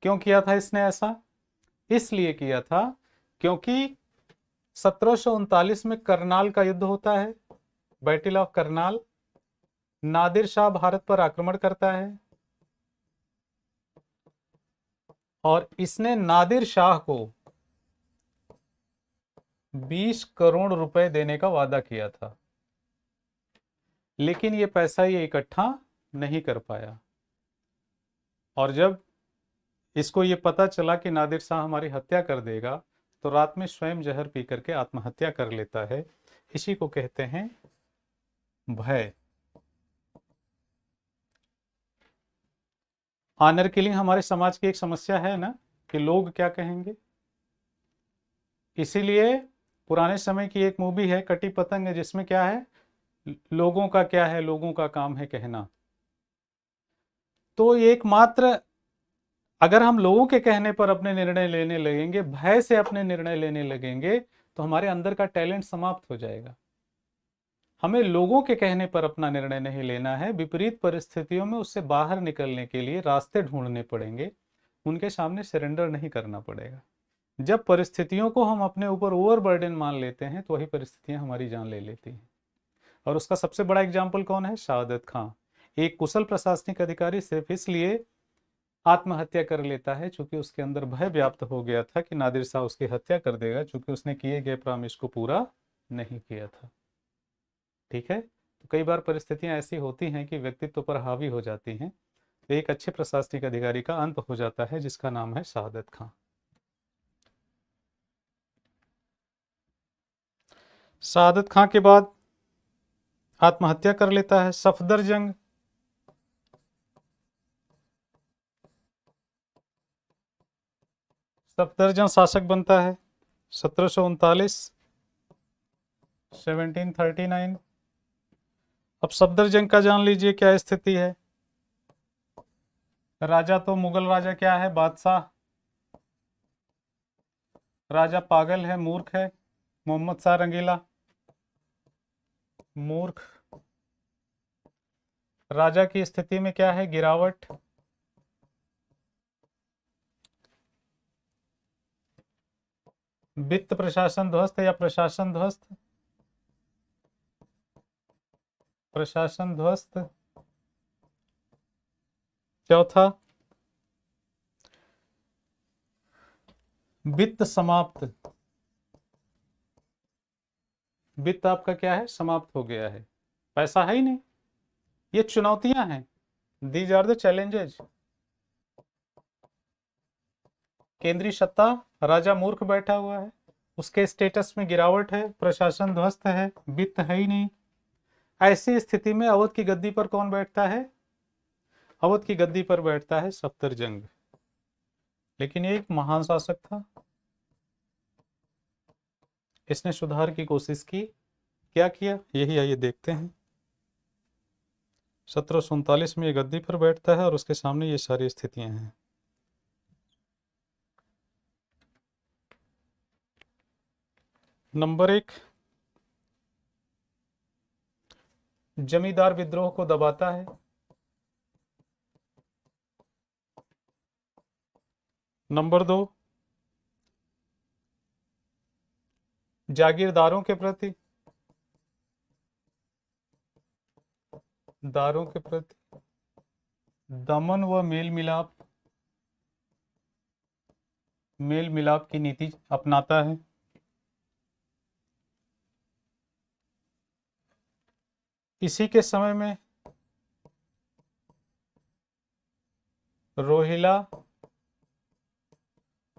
क्यों किया था इसने ऐसा? इसलिए किया था क्योंकि 1739 में करनाल का युद्ध होता है, बैटल ऑफ करनाल। नादिर शाह भारत पर आक्रमण करता है और इसने नादिर शाह को 20 करोड़ रुपए देने का वादा किया था, लेकिन ये पैसा ये इकट्ठा नहीं कर पाया। और जब इसको ये पता चला कि नादिर शाह हमारी हत्या कर देगा, तो रात में स्वयं जहर पी करके आत्महत्या कर लेता है। इसी को कहते हैं भय। ऑनर किलिंग हमारे समाज की एक समस्या है ना, कि लोग क्या कहेंगे। इसीलिए पुराने समय की एक मूवी है कटी पतंग, जिसमें क्या है, लोगों का क्या है, लोगों का काम है कहना। तो एकमात्र, अगर हम लोगों के कहने पर अपने निर्णय लेने लगेंगे, भय से अपने निर्णय लेने लगेंगे, तो हमारे अंदर का टैलेंट समाप्त हो जाएगा। हमें लोगों के कहने पर अपना निर्णय नहीं लेना है, विपरीत परिस्थितियों में उससे बाहर निकलने के लिए रास्ते ढूंढने पड़ेंगे, उनके सामने सरेंडर नहीं करना पड़ेगा। जब परिस्थितियों को हम अपने ऊपर ओवरबर्डन मान लेते हैं तो वही परिस्थितियां हमारी जान ले लेती हैं। और उसका सबसे बड़ा एग्जाम्पल कौन है? सादत खां। एक कुशल प्रशासनिक अधिकारी सिर्फ इसलिए आत्महत्या कर लेता है चूंकि उसके अंदर भय व्याप्त हो गया था कि नादिर शाह उसकी हत्या कर देगा, चूंकि उसने किए गए प्रॉमिस को पूरा नहीं किया था। ठीक है, तो कई बार परिस्थितियां ऐसी होती हैं कि व्यक्तित्व पर हावी हो जाती हैं, एक अच्छे प्रशासनिक अधिकारी का अंत हो जाता है, जिसका नाम है शहादत खां। शहादत खां के बाद आत्महत्या कर लेता है सफदरजंग। सफदरजंग शासक बनता है 1739, 1739। अब सफदरजंग का जान लीजिए क्या स्थिति है। राजा तो मुगल राजा क्या है, बादशाह। राजा पागल है, मूर्ख है, मोहम्मद शाह रंगीला, मूर्ख। राजा की स्थिति में क्या है, गिरावट। वित्त प्रशासन ध्वस्त या प्रशासन ध्वस्त, प्रशासन ध्वस्त। चौथा, वित्त समाप्त। वित्त आपका क्या है, समाप्त हो गया है, पैसा है ही नहीं। ये चुनौतियां हैं, दीज आर द चैलेंजेज। केंद्रीय सत्ता, राजा मूर्ख बैठा हुआ है, उसके स्टेटस में गिरावट है, प्रशासन ध्वस्त है, वित्त है ही नहीं। ऐसी स्थिति में अवध की गद्दी पर कौन बैठता है, अवध की गद्दी पर बैठता है सफदरजंग। लेकिन ये एक महान शासक था, इसने सुधार की कोशिश की। क्या किया, यही आइए देखते हैं। 1739 में ये गद्दी पर बैठता है और उसके सामने ये सारी स्थितियां हैं। नंबर 1, जमींदार विद्रोह को दबाता है। नंबर 2, जागीरदारों के प्रति, दारों के प्रति दमन व मेल मिलाप, मेल मिलाप की नीति अपनाता है। इसी के समय में रोहिला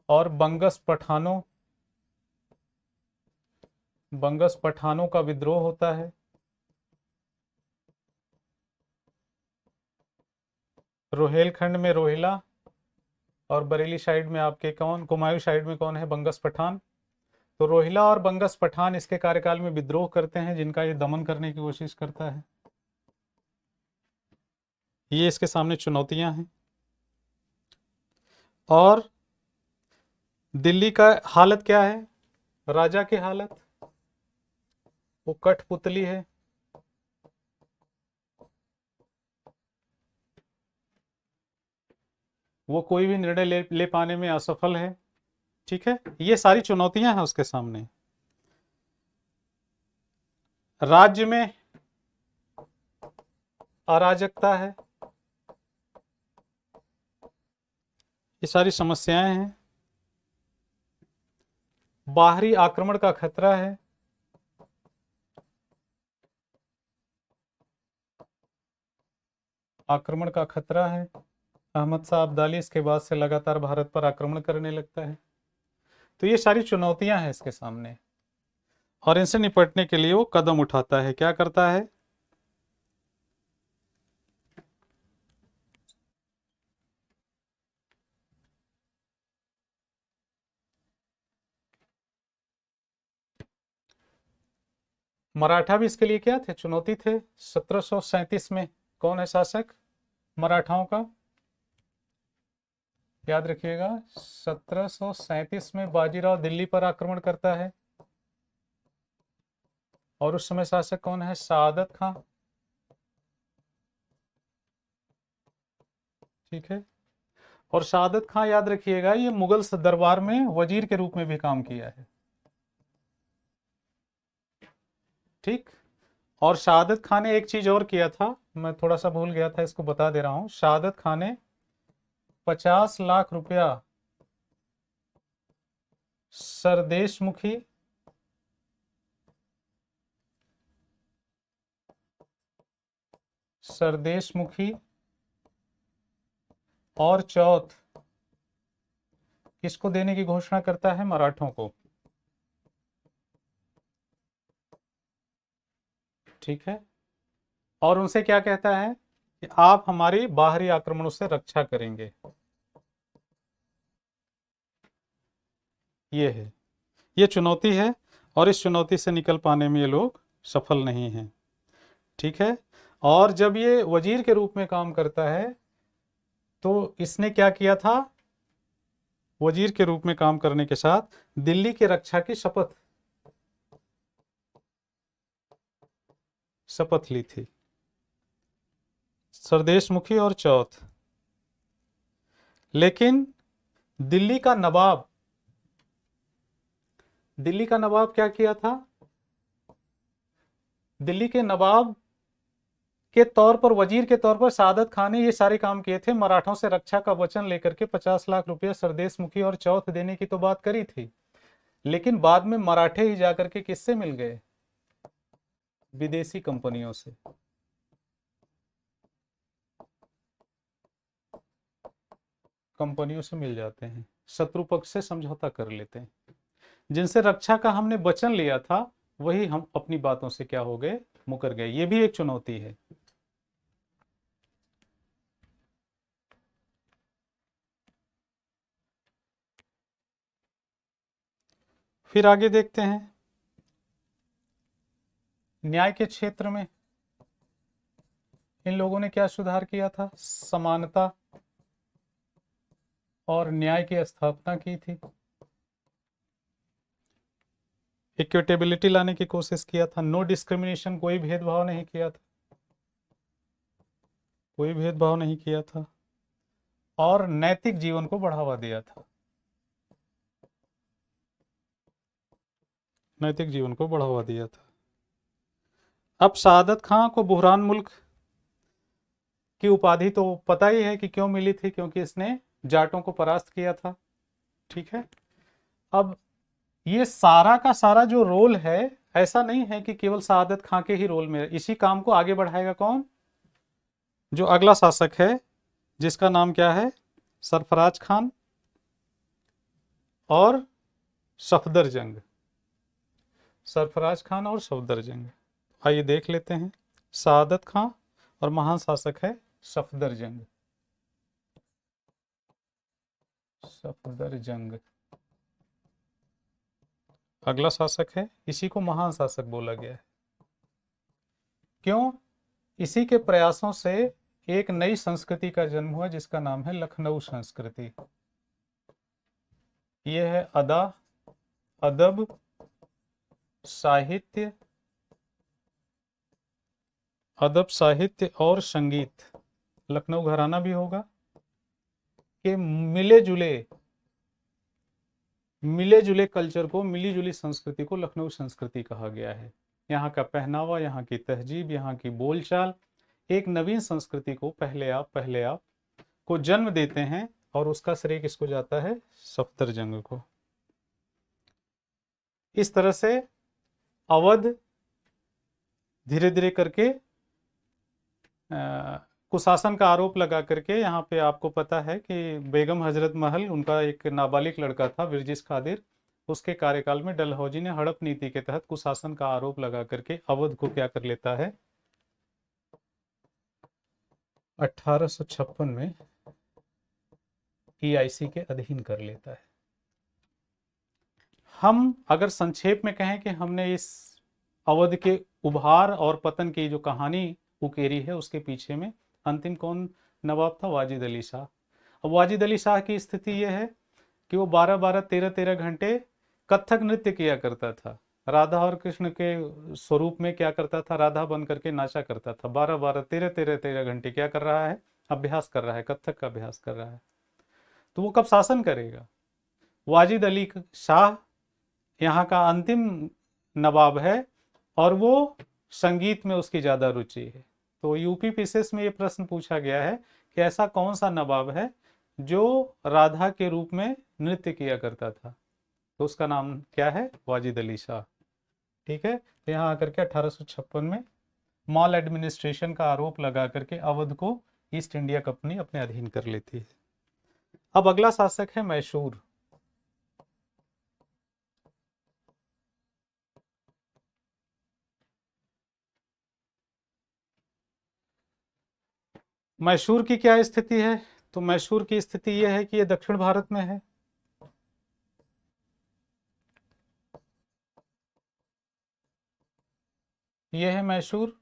और बंगस पठानों का विद्रोह होता है। रोहेलखंड में रोहिला और बरेली साइड में आपके कौन, कुमायूं साइड में कौन है, बंगस पठान। तो रोहिला और बंगस पठान इसके कार्यकाल में विद्रोह करते हैं, जिनका ये दमन करने की कोशिश करता है। ये इसके सामने चुनौतियां हैं। और दिल्ली का हालत क्या है, राजा की हालत, वो कठपुतली है। वो कोई भी निर्णय ले पाने में असफल है। ठीक है, ये सारी चुनौतियां हैं उसके सामने। राज्य में अराजकता है, ये सारी समस्याएं हैं। बाहरी आक्रमण का खतरा है। आक्रमण का खतरा है। अहमद शाह अब्दाली इसके बाद से लगातार भारत पर आक्रमण करने लगता है। तो ये सारी चुनौतियां हैं इसके सामने, और इनसे निपटने के लिए वो कदम उठाता है। क्या करता है, मराठा भी इसके लिए क्या थे, चुनौती थे। 1737 में कौन है शासक मराठाओं का, याद रखिएगा। 1737 में बाजीराव दिल्ली पर आक्रमण करता है, और उस समय शासक कौन है, सादत खां। ठीक है, और सादत खां याद रखिएगा, ये मुगल दरबार में वजीर के रूप में भी काम किया है। ठीक, और शहादत खान ने एक चीज और किया था, मैं थोड़ा सा भूल गया था, इसको बता दे रहा हूं। शहादत खान ने 50 लाख रुपया सरदेशमुखी सरदेशमुखी और चौथ किसको देने की घोषणा करता है? मराठों को। ठीक है, और उनसे क्या कहता है कि आप हमारी बाहरी आक्रमणों से रक्षा करेंगे। ये है, ये चुनौती है, और इस चुनौती से निकल पाने में ये लोग सफल नहीं हैं। ठीक है, और जब ये वजीर के रूप में काम करता है तो इसने क्या किया था? वजीर के रूप में काम करने के साथ दिल्ली की रक्षा की शपथ ली थी। सरदेशमुखी और चौथ। लेकिन दिल्ली का नवाब, दिल्ली का नवाब क्या किया था? दिल्ली के नवाब के तौर पर, वजीर के तौर पर सादत खान ने ये सारे काम किए थे। मराठों से रक्षा का वचन लेकर के 50 लाख रुपया सरदेशमुखी और चौथ देने की तो बात करी थी, लेकिन बाद में मराठे ही जाकर के किससे मिल गए? विदेशी कंपनियों से। कंपनियों से मिल जाते हैं, शत्रु पक्ष से समझौता कर लेते हैं। जिनसे रक्षा का हमने वचन लिया था वही हम अपनी बातों से क्या हो गए? मुकर गए। ये भी एक चुनौती है। फिर आगे देखते हैं, न्याय के क्षेत्र में इन लोगों ने क्या सुधार किया था? समानता और न्याय की स्थापना की थी। इक्विटेबिलिटी लाने की कोशिश किया था। नो डिस्क्रिमिनेशन, कोई भेदभाव नहीं किया था, कोई भेदभाव नहीं किया था। और नैतिक जीवन को बढ़ावा दिया था, नैतिक जीवन को बढ़ावा दिया था। अब शहादत खां को बुहरान मुल्क की उपाधि तो पता ही है कि क्यों मिली थी, क्योंकि इसने जाटों को परास्त किया था। ठीक है, अब ये सारा का सारा जो रोल है, ऐसा नहीं है कि केवल शहादत खां के ही रोल में। इसी काम को आगे बढ़ाएगा कौन? जो अगला शासक है, जिसका नाम क्या है? सरफराज खान और सफदरजंग। सरफराज खान और सफदरजंग, आइए देख लेते हैं। शहादत खां और महान शासक है सफदरजंग। सफदरजंग अगला शासक है, इसी को महान शासक बोला गया है। क्यों? इसी के प्रयासों से एक नई संस्कृति का जन्म हुआ जिसका नाम है लखनऊ संस्कृति। यह है अदा, अदब, साहित्य, अदब साहित्य और संगीत, लखनऊ घराना भी होगा, के मिले जुले कल्चर को, मिली जुली संस्कृति को लखनऊ संस्कृति कहा गया है। यहाँ का पहनावा, यहाँ की तहजीब, यहाँ की बोलचाल एक नवीन संस्कृति को पहले आप को जन्म देते हैं, और उसका श्रेय किसको जाता है? सफदरजंग को। इस तरह से अवध धीरे धीरे करके कुशासन का आरोप लगा करके, यहाँ पे आपको पता है कि बेगम हजरत महल, उनका एक नाबालिग लड़का था विरजिस खादिर, उसके कार्यकाल में डलहौजी ने हड़प नीति के तहत कुशासन का आरोप लगा करके अवध को क्या कर लेता है? 1856 में EIC के अधीन कर लेता है। हम अगर संक्षेप में कहें कि हमने इस अवध के उभार और पतन की जो कहानी उकेरी है, उसके पीछे में अंतिम कौन नवाब था? वाजिद अली शाह। अब वाजिद अली शाह की स्थिति यह है कि वो 12-12, 13-13 घंटे कथक नृत्य किया करता था। राधा और कृष्ण के स्वरूप में क्या करता था? राधा बन करके नाचा करता था। 12-12, 13-13 घंटे क्या कर रहा है? अभ्यास कर रहा है, कथक का अभ्यास कर रहा है। तो वो कब शासन करेगा? वाजिद अली शाह यहाँ का अंतिम नवाब है, और वो संगीत में उसकी ज्यादा रुचि है। तो यूपी पीसीएस में ये प्रश्न पूछा गया है कि ऐसा कौन सा नवाब है जो राधा के रूप में नृत्य किया करता था? तो उसका नाम क्या है? वाजिद अली शाह। ठीक है, तो यहाँ आकर के 1856 में मॉल एडमिनिस्ट्रेशन का आरोप लगा करके अवध को ईस्ट इंडिया कंपनी अपने अधीन कर लेती है। अब अगला शासक है मैसूर। मैसूर की क्या स्थिति है? तो मैसूर की स्थिति यह है कि यह दक्षिण भारत में है। यह है मैसूर।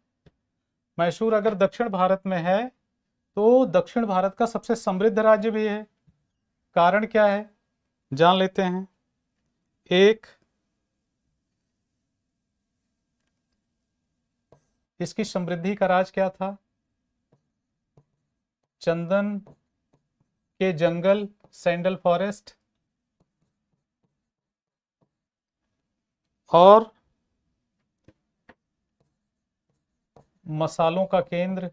मैसूर अगर दक्षिण भारत में है तो दक्षिण भारत का सबसे समृद्ध राज्य भी है। कारण क्या है, जान लेते हैं। एक, इसकी समृद्धि का राज क्या था? चंदन के जंगल, सैंडल फॉरेस्ट, और मसालों का केंद्र,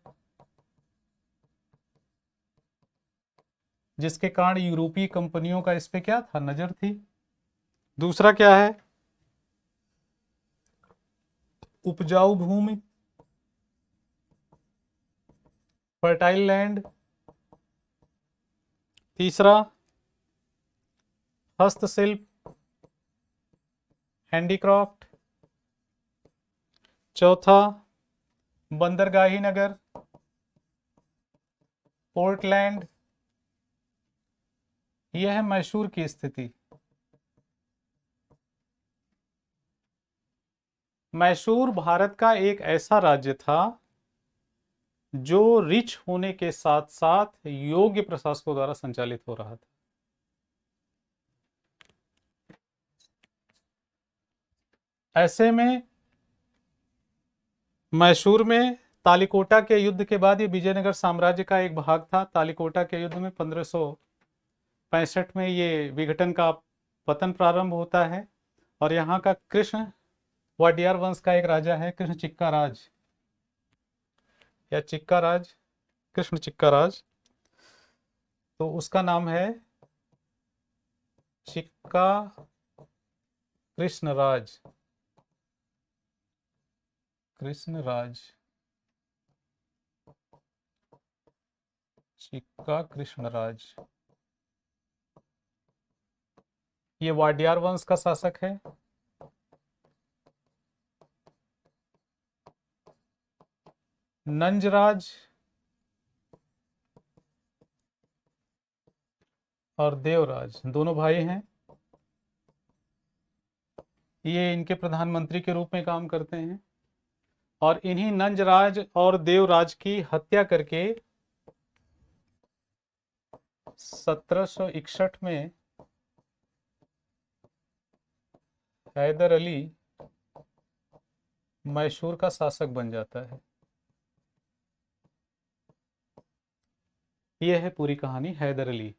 जिसके कारण यूरोपीय कंपनियों का इस पे क्या था, नजर थी। दूसरा क्या है? उपजाऊ भूमि, फर्टाइल लैंड। तीसरा, हस्तशिल्प, हैंडीक्राफ्ट। चौथा, बंदरगाही नगर, पोर्टलैंड। यह है मैसूर की स्थिति। मैसूर भारत का एक ऐसा राज्य था जो रिच होने के साथ साथ योग्य प्रशासकों द्वारा संचालित हो रहा था। ऐसे में मैसूर में तालिकोटा के युद्ध के बाद ये विजयनगर साम्राज्य का एक भाग था। तालिकोटा के युद्ध में 1565 में ये विघटन का पतन प्रारंभ होता है और यहाँ का कृष्ण वाडियार वंश का एक राजा है, कृष्ण चिक्का राज या चिक्का राज, कृष्ण चिक्का राज। तो उसका नाम है चिक्का कृष्ण राज, कृष्ण राज, चिक्का कृष्ण राज। ये वाडियार वंश का शासक है। नंजराज और देवराज दोनों भाई हैं। ये इनके प्रधानमंत्री के रूप में काम करते हैं और इन्हीं नंजराज और देवराज की हत्या करके 1761 में हैदर अली मैसूर का शासक बन जाता है। यह है पूरी कहानी हैदर अली।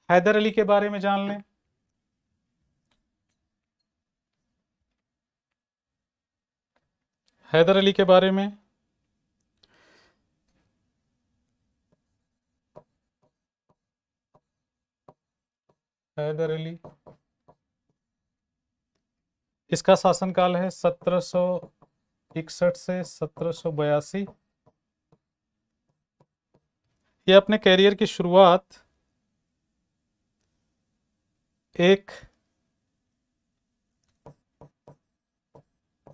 हैदर अली के बारे में जान लें। हैदर अली के बारे में हैदर अली, इसका शासनकाल है 1761 से 1782। ये अपने कैरियर की शुरुआत एक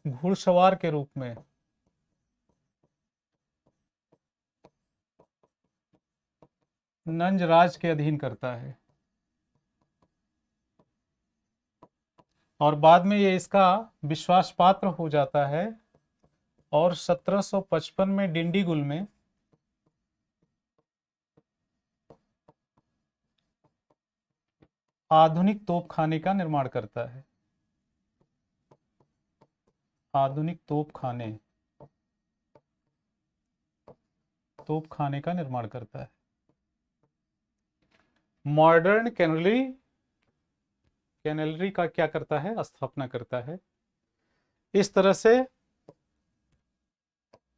घुड़सवार के रूप में नंजराज के अधीन करता है और बाद में ये इसका विश्वास पात्र हो जाता है और 1755 में डिंडीगुल में आधुनिक तोपखाने का निर्माण करता है। आधुनिक तोपखाने का निर्माण करता है। मॉडर्न कैनलरी का क्या करता है, स्थापना करता है। इस तरह से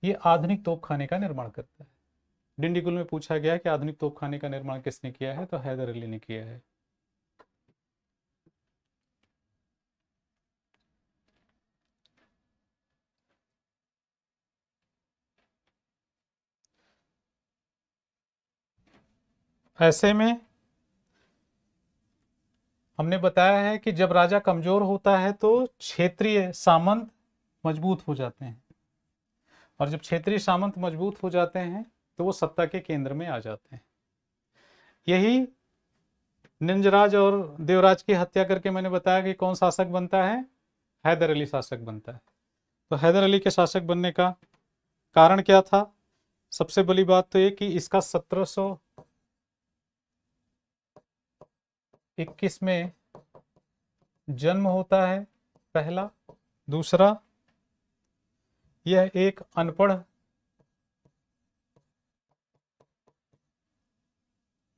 ये आधुनिक तोपखाने का निर्माण करता है। डिंडीगुल में पूछा गया कि आधुनिक तोपखाने का निर्माण किसने किया है, तो हैदर अली ने किया है। ऐसे में हमने बताया है कि जब राजा कमजोर होता है तो क्षेत्रीय सामंत मजबूत हो जाते हैं, और जब क्षेत्रीय सामंत मजबूत हो जाते हैं तो वो सत्ता के केंद्र में आ जाते हैं। यही निंजराज और देवराज की हत्या करके मैंने बताया कि कौन शासक बनता है, हैदर अली शासक बनता है। तो हैदर अली के शासक बनने का कारण क्या था? सबसे बड़ी बात तो ये कि इसका 1721 में जन्म होता है, पहला। दूसरा, यह एक अनपढ़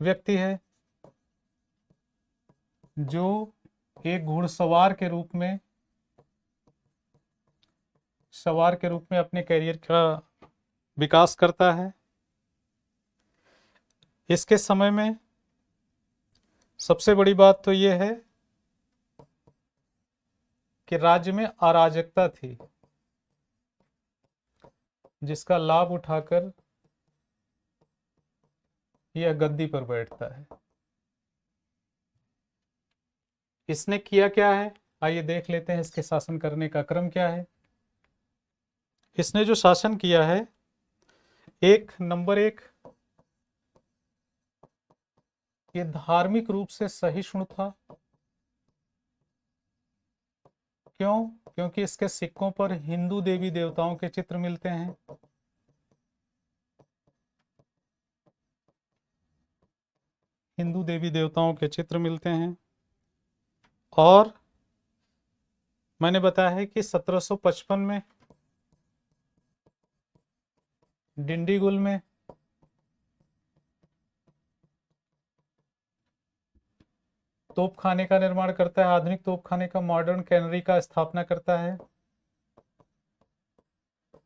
व्यक्ति है जो एक घुड़सवार के रूप में अपने करियर का विकास करता है। इसके समय में सबसे बड़ी बात तो यह है कि राज्य में अराजकता थी, जिसका लाभ उठाकर यह गद्दी पर बैठता है। इसने किया क्या है, आइए देख लेते हैं इसके शासन करने का क्रम क्या है। इसने जो शासन किया है, नंबर एक, ये धार्मिक रूप से सहिष्णु था। क्यों? क्योंकि इसके सिक्कों पर हिंदू देवी देवताओं के चित्र मिलते हैं। हिंदू देवी देवताओं के चित्र मिलते हैं। और मैंने बताया है कि 1755 में डिंडीगुल में तोपखाने का निर्माण करता है, आधुनिक तोपखाने का, मॉडर्न कैनरी का स्थापना करता है,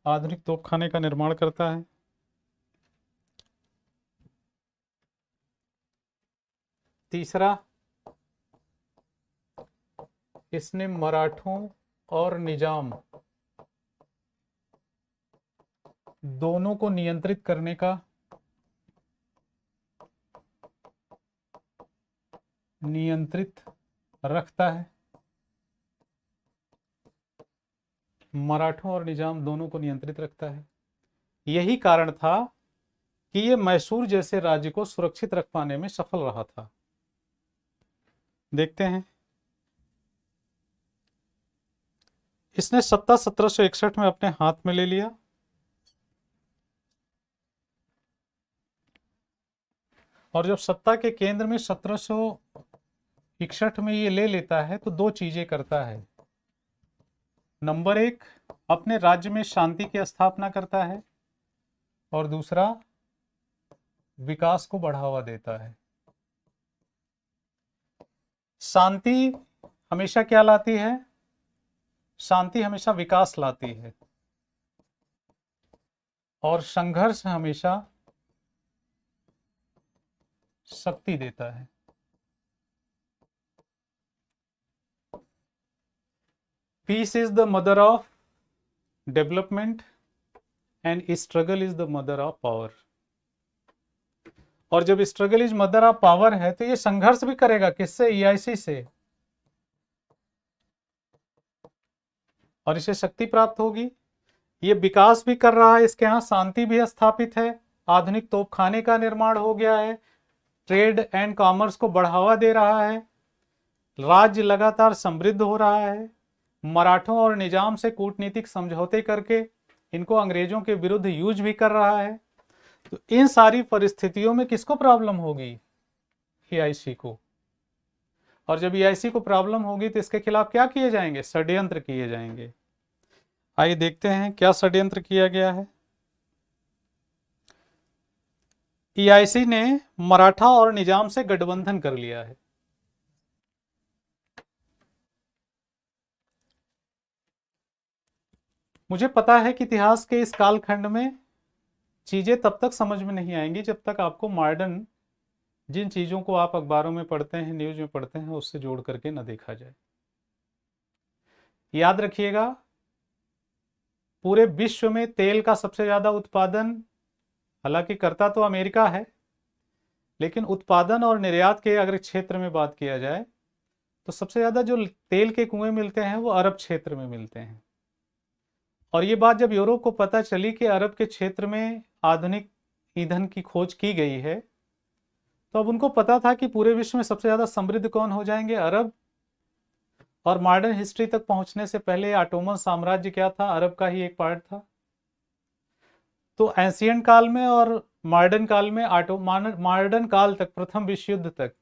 आधुनिक तोपखाने का निर्माण करता है। तीसरा, इसने मराठों और निजाम दोनों को नियंत्रित करने का रखता है। मराठों और निजाम दोनों को नियंत्रित रखता है। यही कारण था कि ये मैसूर जैसे राज्य को सुरक्षित रख पाने में सफल रहा था। देखते हैं, इसने सत्ता 1761 में अपने हाथ में ले लिया। और जब सत्ता के केंद्र में 1761 में ये ले लेता है तो दो चीजें करता है। नंबर एक, अपने राज्य में शांति की स्थापना करता है, और दूसरा, विकास को बढ़ावा देता है। शांति हमेशा क्या लाती है? शांति हमेशा विकास लाती है, और संघर्ष हमेशा शक्ति देता है। Peace is the mother of development and struggle is the mother of power. और जब struggle is mother of power है तो ये संघर्ष भी करेगा, किससे? ईआईसी से, और इसे शक्ति प्राप्त होगी। ये विकास भी कर रहा है, इसके यहाँ शांति भी स्थापित है, आधुनिक तोपखाने का निर्माण हो गया है, ट्रेड एंड कॉमर्स को बढ़ावा दे रहा है, राज्य लगातार समृद्ध हो रहा है, मराठों और निजाम से कूटनीतिक समझौते करके इनको अंग्रेजों के विरुद्ध यूज भी कर रहा है। तो इन सारी परिस्थितियों में किसको प्रॉब्लम होगी? ईआईसी को। और जब ईआईसी को प्रॉब्लम होगी तो इसके खिलाफ क्या किए जाएंगे? षड्यंत्र किए जाएंगे। आइए देखते हैं क्या षड्यंत्र किया गया है। ईआईसी ने मराठा और निजाम से गठबंधन कर लिया है। मुझे पता है कि इतिहास के इस कालखंड में चीजें तब तक समझ में नहीं आएंगी जब तक आपको मॉडर्न जिन चीजों को आप अखबारों में पढ़ते हैं, न्यूज में पढ़ते हैं, उससे जोड़ करके न देखा जाए। याद रखिएगा, पूरे विश्व में तेल का सबसे ज्यादा उत्पादन हालांकि करता तो अमेरिका है, लेकिन उत्पादन और निर्यात के अगर क्षेत्र में बात किया जाए तो सबसे ज़्यादा जो तेल के कुएं मिलते हैं वो अरब क्षेत्र में मिलते हैं। और ये बात जब यूरोप को पता चली कि अरब के क्षेत्र में आधुनिक ईंधन की खोज की गई है, तो अब उनको पता था कि पूरे विश्व में सबसे ज़्यादा समृद्ध कौन हो जाएंगे, अरब। और मॉडर्न हिस्ट्री तक पहुंचने से पहले ऑटोमन साम्राज्य क्या था, अरब का ही एक पार्ट था। तो एंशियंट काल में और मॉडर्न काल में मॉडर्न काल तक, प्रथम विश्व युद्ध तक,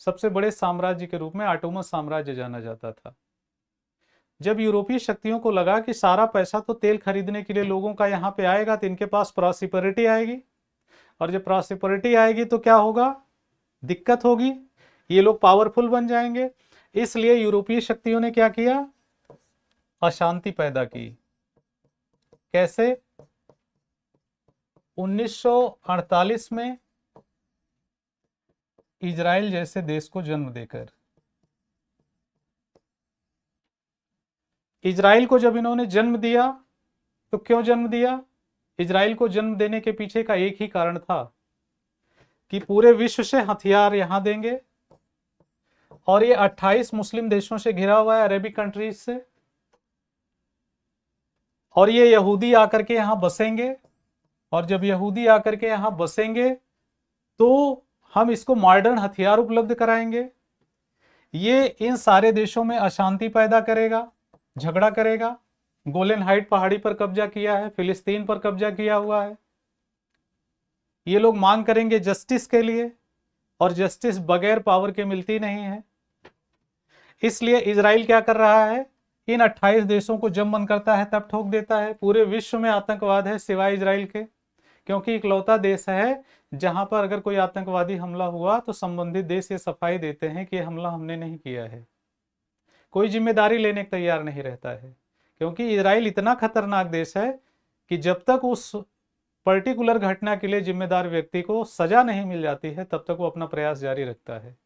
सबसे बड़े साम्राज्य के रूप में ऑटोमन साम्राज्य जाना जाता था। जब यूरोपीय शक्तियों को लगा कि सारा पैसा तो तेल खरीदने के लिए लोगों का यहाँ पे आएगा, तो इनके पास प्रॉस्पेरिटी आएगी, और जब प्रॉस्पेरिटी आएगी तो क्या होगा, दिक्कत होगी, ये लोग पावरफुल बन जाएंगे। इसलिए यूरोपीय शक्तियों ने क्या किया, अशांति पैदा की। कैसे, 1948 में इजराइल जैसे देश को जन्म देकर। इजराइल को जब इन्होंने जन्म दिया, तो क्यों जन्म दिया, इजराइल को जन्म देने के पीछे का एक ही कारण था कि पूरे विश्व से हथियार यहां देंगे, और ये 28 मुस्लिम देशों से घिरा हुआ है, अरेबिक कंट्रीज से, और ये यहूदी आकर के यहां बसेंगे, और जब यहूदी आकर के यहां बसेंगे तो हम इसको मॉडर्न हथियार उपलब्ध कराएंगे। ये इन सारे देशों में अशांति पैदा करेगा, झगड़ा करेगा। गोलन हाइट पहाड़ी पर कब्जा किया है, फिलिस्तीन पर कब्जा किया हुआ है। ये लोग मांग करेंगे जस्टिस के लिए, और जस्टिस बगैर पावर के मिलती नहीं है। इसलिए इजराइल क्या कर रहा है, इन 28 देशों को जब मन करता है तब ठोक देता है। पूरे विश्व में आतंकवाद है सिवाय इजराइल के, क्योंकि इकलौता देश है जहां पर अगर कोई आतंकवादी हमला हुआ तो संबंधित देश ये सफाई देते हैं कि हमला हमने नहीं किया है। कोई जिम्मेदारी लेने को तैयार नहीं रहता है, क्योंकि इजराइल इतना खतरनाक देश है कि जब तक उस पर्टिकुलर घटना के लिए जिम्मेदार व्यक्ति को सजा नहीं मिल जाती है, तब तक वो अपना प्रयास जारी रखता है।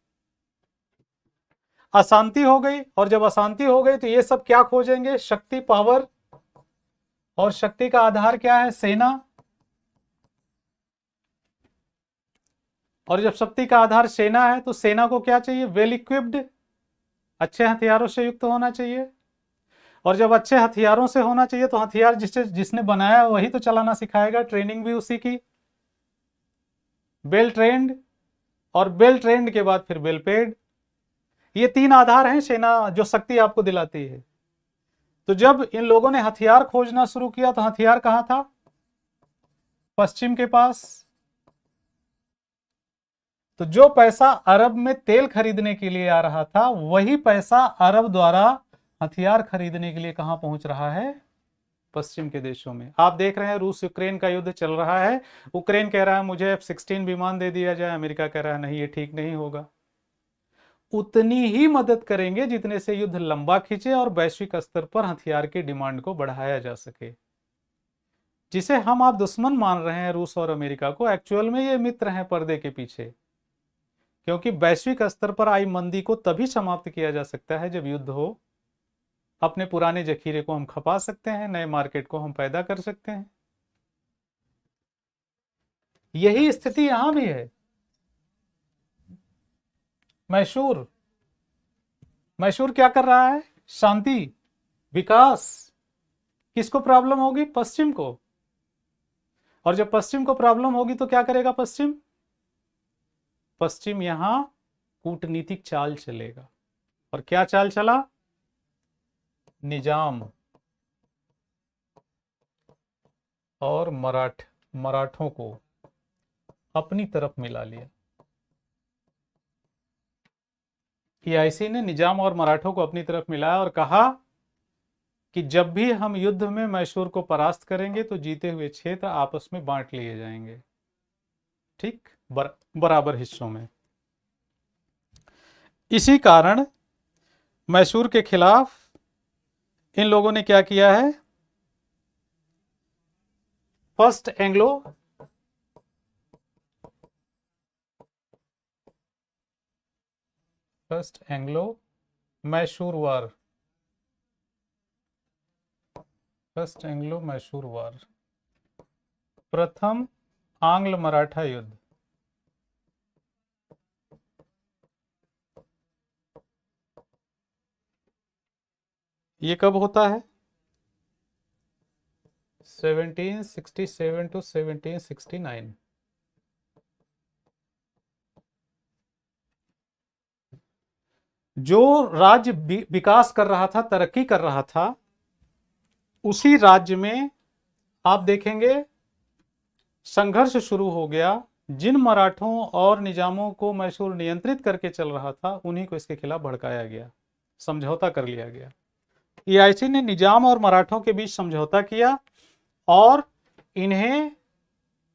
अशांति हो गई, और जब अशांति हो गई तो ये सब क्या खोजेंगे, शक्ति, पावर। और शक्ति का आधार क्या है, सेना। और जब शक्ति का आधार सेना है तो सेना को क्या चाहिए, वेल इक्विप्ड, अच्छे हथियारों से युक्त होना चाहिए। और जब अच्छे हथियारों से होना चाहिए तो हथियार जिसने बनाया वही तो चलाना सिखाएगा, ट्रेनिंग भी उसी की, वेल ट्रेंड, और वेल ट्रेंड के बाद फिर वेल पेड। ये तीन आधार हैं सेना जो शक्ति आपको दिलाती है। तो जब इन लोगों ने हथियार खोजना शुरू किया तो हथियार कहां था, पश्चिम के पास। तो जो पैसा अरब में तेल खरीदने के लिए आ रहा था, वही पैसा अरब द्वारा हथियार खरीदने के लिए कहां पहुंच रहा है, पश्चिम के देशों में। आप देख रहे हैं रूस यूक्रेन का युद्ध चल रहा है। यूक्रेन कह रहा है मुझे F-16 विमान दे दिया जाए, अमेरिका कह रहा है नहीं, ये ठीक नहीं होगा। उतनी ही मदद करेंगे जितने से युद्ध लंबा खींचे और वैश्विक स्तर पर हथियार की डिमांड को बढ़ाया जा सके। जिसे हम आप दुश्मन मान रहे हैं रूस और अमेरिका को, एक्चुअल में ये मित्र हैं पर्दे के पीछे। क्योंकि वैश्विक स्तर पर आई मंदी को तभी समाप्त किया जा सकता है जब युद्ध हो। अपने पुराने जखीरे को हम खपा सकते हैं, नए मार्केट को हम पैदा कर सकते हैं। यही स्थिति यहां भी है। मैसूर मैसूर क्या कर रहा है, शांति, विकास। किसको प्रॉब्लम होगी, पश्चिम को। और जब पश्चिम को प्रॉब्लम होगी तो क्या करेगा पश्चिम, पश्चिम यहां कूटनीतिक चाल चलेगा। और क्या चाल चला, निजाम और मराठों को अपनी तरफ मिला लिया। ईआईसी ने निजाम और मराठों को अपनी तरफ मिलाया और कहा कि जब भी हम युद्ध में मैसूर को परास्त करेंगे तो जीते हुए क्षेत्र आपस में बांट लिए जाएंगे, ठीक, बराबर हिस्सों में। इसी कारण मैसूर के खिलाफ इन लोगों ने क्या किया है, फर्स्ट एंग्लो मैसूर वार, फर्स्ट एंग्लो मैसूर वार, प्रथम आंग्ल मराठा युद्ध। ये कब होता है? 1767 टू 1769। जो राज्य विकास कर रहा था, तरक्की कर रहा था, उसी राज्य में आप देखेंगे संघर्ष शुरू हो गया। जिन मराठों और निजामों को मैसूर नियंत्रित करके चल रहा था, उन्हीं को इसके खिलाफ भड़काया गया, समझौता कर लिया गया। ईआईसी ने निजाम और मराठों के बीच समझौता किया और इन्हें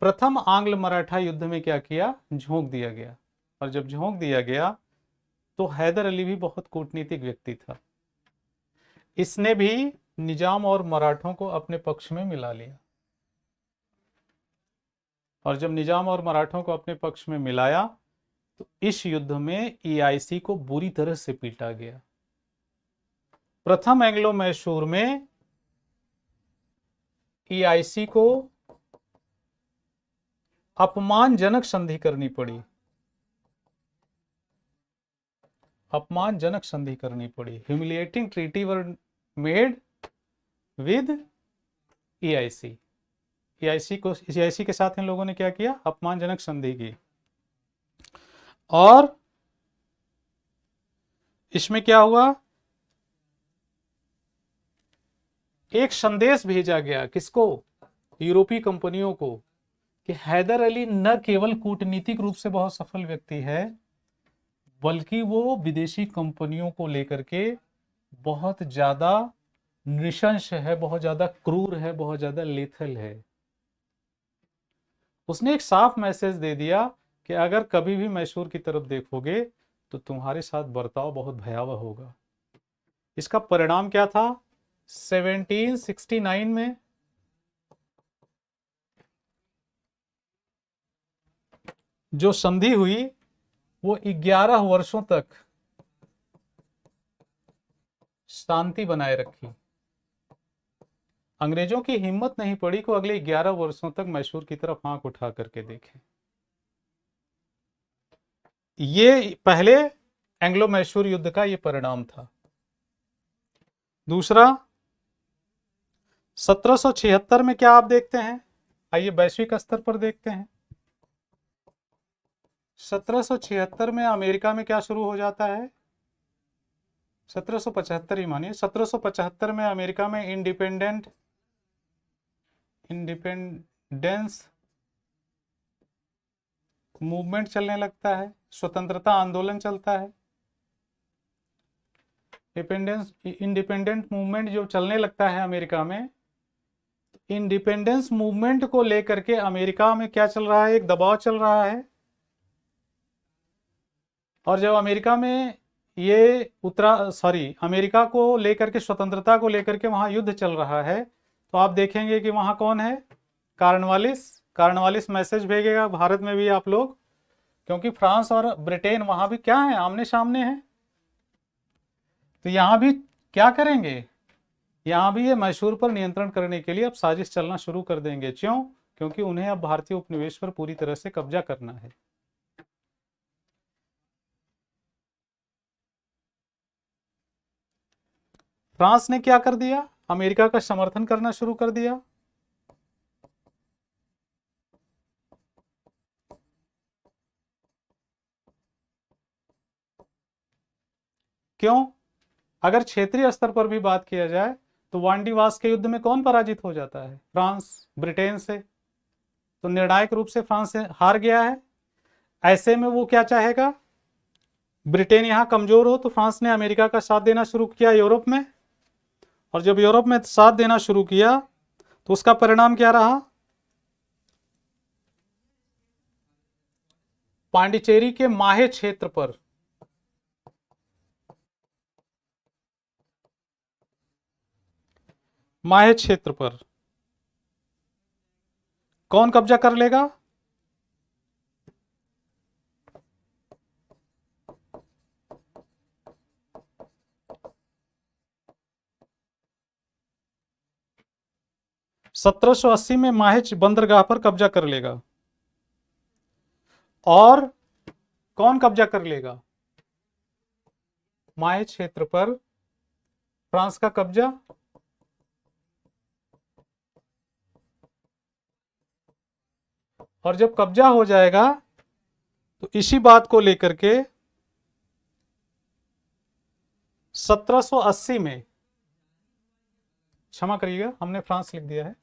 प्रथम आंग्ल मराठा युद्ध में क्या किया? झोंक दिया गया। और जब झोंक दिया गया तो हैदर अली भी बहुत कूटनीतिक व्यक्ति था। इसने भी निजाम और मराठों को अपने पक्ष में मिला लिया। और जब निजाम और मराठों को अपने पक्ष में मिलाया तो इस युद्ध में ईआईसी को बुरी तरह से पीटा गया। प्रथम एंग्लो मैसूर में ईआईसी को अपमानजनक संधि करनी पड़ी, अपमानजनक संधि करनी पड़ी। Humiliating treaty were made with EIC. EIC के साथ इन लोगों ने क्या किया? अपमानजनक संधि की। और इसमें क्या हुआ? एक संदेश भेजा गया, किसको? यूरोपीय कंपनियों को, कि हैदर अली न केवल कूटनीतिक रूप से बहुत सफल व्यक्ति है, बल्कि वो विदेशी कंपनियों को लेकर के बहुत ज्यादा नृशंस है, बहुत ज्यादा क्रूर है, बहुत ज्यादा लेथल है। उसने एक साफ मैसेज दे दिया कि अगर कभी भी मैसूर की तरफ देखोगे तो तुम्हारे साथ बर्ताव बहुत भयावह होगा। इसका परिणाम क्या था? 1769 में जो संधि हुई वो 11 वर्षों तक शांति बनाए रखी। अंग्रेजों की हिम्मत नहीं पड़ी कि अगले 11 वर्षों तक मैसूर की तरफ आंख उठा करके देखें। ये पहले एंग्लो मैसूर युद्ध का ये परिणाम था। दूसरा, 1776 में क्या आप देखते हैं? आइए वैश्विक स्तर पर देखते हैं। 1776 में अमेरिका में क्या शुरू हो जाता है? 1775 ही मानिए। 1775 में अमेरिका में इंडिपेंडेंस मूवमेंट चलने लगता है, स्वतंत्रता आंदोलन चलता है। इंडिपेंडेंट मूवमेंट जो चलने लगता है अमेरिका में, इंडिपेंडेंस मूवमेंट को लेकर के अमेरिका में क्या चल रहा है? एक दबाव चल रहा है। और जब अमेरिका में ये अमेरिका को लेकर के, स्वतंत्रता को लेकर के वहां युद्ध चल रहा है, तो आप देखेंगे कि वहां कौन है? कार्नवालिस मैसेज भेजेगा भारत में भी आप लोग, क्योंकि फ्रांस और ब्रिटेन वहां भी क्या है? आमने सामने है। तो यहां भी क्या करेंगे? यहां भी ये मैसूर पर नियंत्रण करने के लिए अब साजिश चलना शुरू कर देंगे। क्यों? क्योंकि उन्हें अब भारतीय उपनिवेश पर पूरी तरह से कब्जा करना है। फ्रांस ने क्या कर दिया? अमेरिका का समर्थन करना शुरू कर दिया। क्यों? अगर क्षेत्रीय स्तर पर भी बात किया जाए तो वांडीवास के युद्ध में कौन पराजित हो जाता है? फ्रांस, ब्रिटेन से। तो निर्णायक रूप से फ्रांस से हार गया है। ऐसे में वो क्या चाहेगा? ब्रिटेन यहां कमजोर हो, तो फ्रांस ने अमेरिका का साथ देना शुरू किया यूरोप में। और जब यूरोप में साथ देना शुरू किया तो उसका परिणाम क्या रहा? पांडिचेरी के माहे क्षेत्र पर कौन कब्जा कर लेगा? (1780) में माहे बंदरगाह पर कब्जा कर लेगा। और कौन कब्जा कर लेगा? माहे क्षेत्र पर फ्रांस का कब्जा, और जब कब्जा हो जाएगा तो इसी बात को लेकर के 1780 में, क्षमा करिएगा हमने फ्रांस लिख दिया है,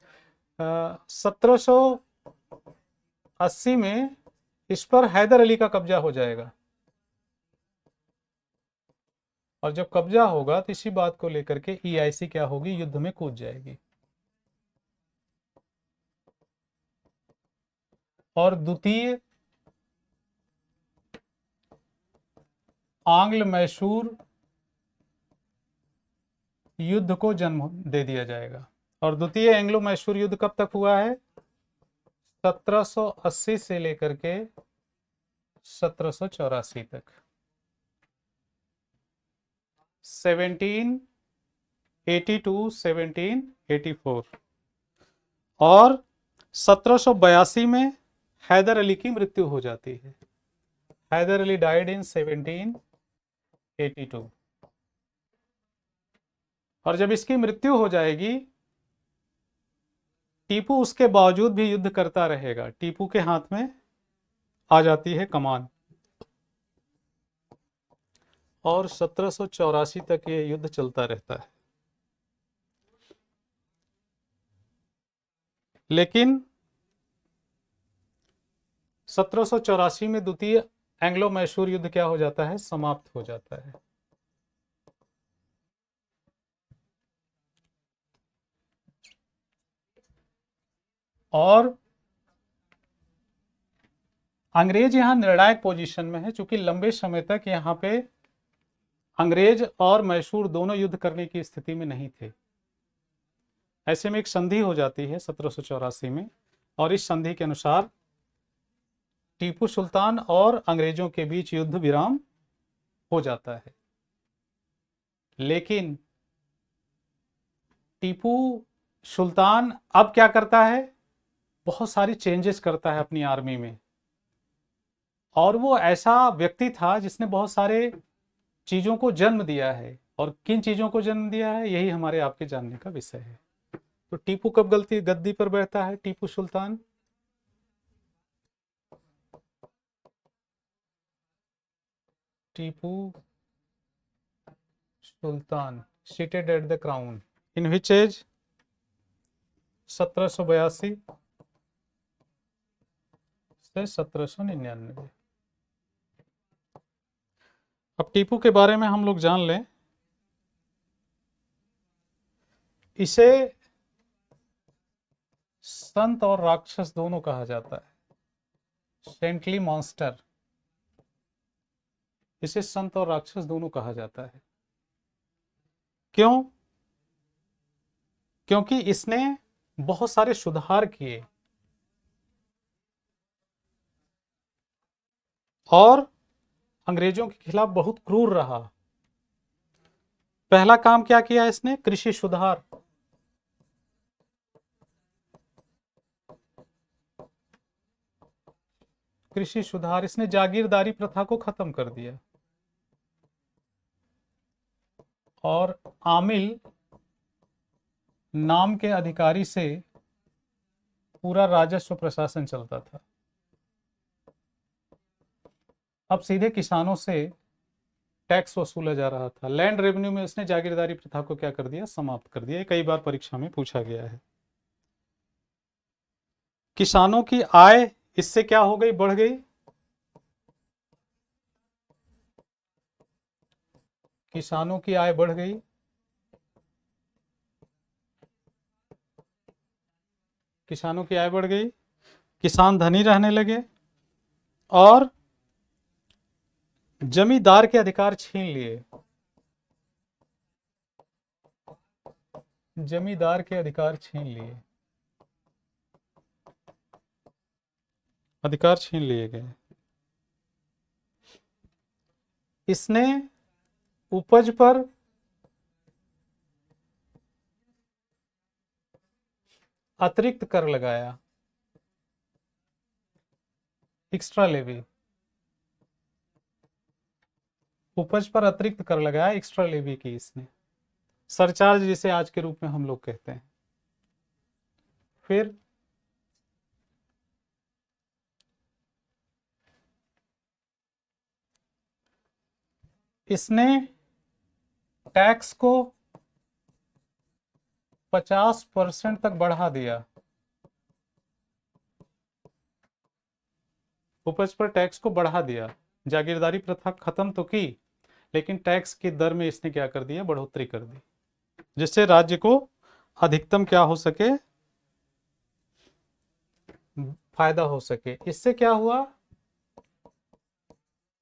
1780 में इस पर हैदर अली का कब्जा हो जाएगा। और जब कब्जा होगा तो इसी बात को लेकर के ईआईसी क्या होगी, युद्ध में कूद जाएगी। और द्वितीय आंग्ल मैसूर युद्ध को जन्म दे दिया जाएगा। और द्वितीय एंग्लो मैसूर युद्ध कब तक हुआ है, 1780 से लेकर के 1784 तक, 1782 1784। और 1782 में हैदर अली की मृत्यु हो जाती है। Hyder Ali died in 1782। और जब इसकी मृत्यु हो जाएगी, टीपू उसके बावजूद भी युद्ध करता रहेगा। टीपू के हाथ में आ जाती है कमान, और 1784 तक ये युद्ध चलता रहता है। लेकिन 1784 में द्वितीय एंग्लो मैसूर युद्ध क्या हो जाता है, समाप्त हो जाता है। और अंग्रेज यहां निर्णायक पोजीशन में है, क्योंकि लंबे समय तक यहां पे अंग्रेज और मैसूर दोनों युद्ध करने की स्थिति में नहीं थे। ऐसे में एक संधि हो जाती है 1784 में, और इस संधि के अनुसार टीपू सुल्तान और अंग्रेजों के बीच युद्ध विराम हो जाता है। लेकिन टीपू सुल्तान अब क्या करता है, बहुत सारी चेंजेस करता है अपनी आर्मी में। और वो ऐसा व्यक्ति था जिसने बहुत सारे चीजों को जन्म दिया है। और किन चीजों को जन्म दिया है, यही हमारे आपके जानने का विषय है। तो टीपू कब गद्दी पर बैठता है, Tipu Sultan, Tipu Sultan seated at the crown in which age, 1782 से 1799। अब टीपू के बारे में हम लोग जान लें। इसे संत और राक्षस दोनों कहा जाता है, सेंटली मॉन्स्टर। इसे संत और राक्षस दोनों कहा जाता है। क्यों? क्योंकि इसने बहुत सारे सुधार किए और अंग्रेजों के खिलाफ बहुत क्रूर रहा। पहला काम क्या किया इसने, कृषि सुधार। कृषि सुधार, इसने जागीरदारी प्रथा को खत्म कर दिया। और आमिल नाम के अधिकारी से पूरा राजस्व प्रशासन चलता था। अब सीधे किसानों से टैक्स वसूला जा रहा था। लैंड रेवेन्यू में उसने जागीरदारी प्रथा को क्या कर दिया, समाप्त कर दिया। कई बार परीक्षा में पूछा गया है। किसानों की आय इससे क्या हो गई, बढ़ गई। किसानों की आय बढ़ गई। किसानों की आय बढ़ गई, किसान धनी रहने लगे और जमींदार के अधिकार छीन लिए। जमींदार के अधिकार छीन लिए, अधिकार छीन लिए गए। इसने उपज पर अतिरिक्त कर लगाया, एक्स्ट्रा लेवी। उपज पर अतिरिक्त कर लगाया, एक्स्ट्रा लेवी की इसने। सरचार्ज जिसे आज के रूप में हम लोग कहते हैं। फिर इसने टैक्स को 50% तक बढ़ा दिया। उपज पर टैक्स को बढ़ा दिया। जागीरदारी प्रथा खत्म तो की, लेकिन टैक्स की दर में इसने क्या कर दिया, बढ़ोतरी कर दी, जिससे राज्य को अधिकतम क्या हो सके, फायदा हो सके। इससे क्या हुआ,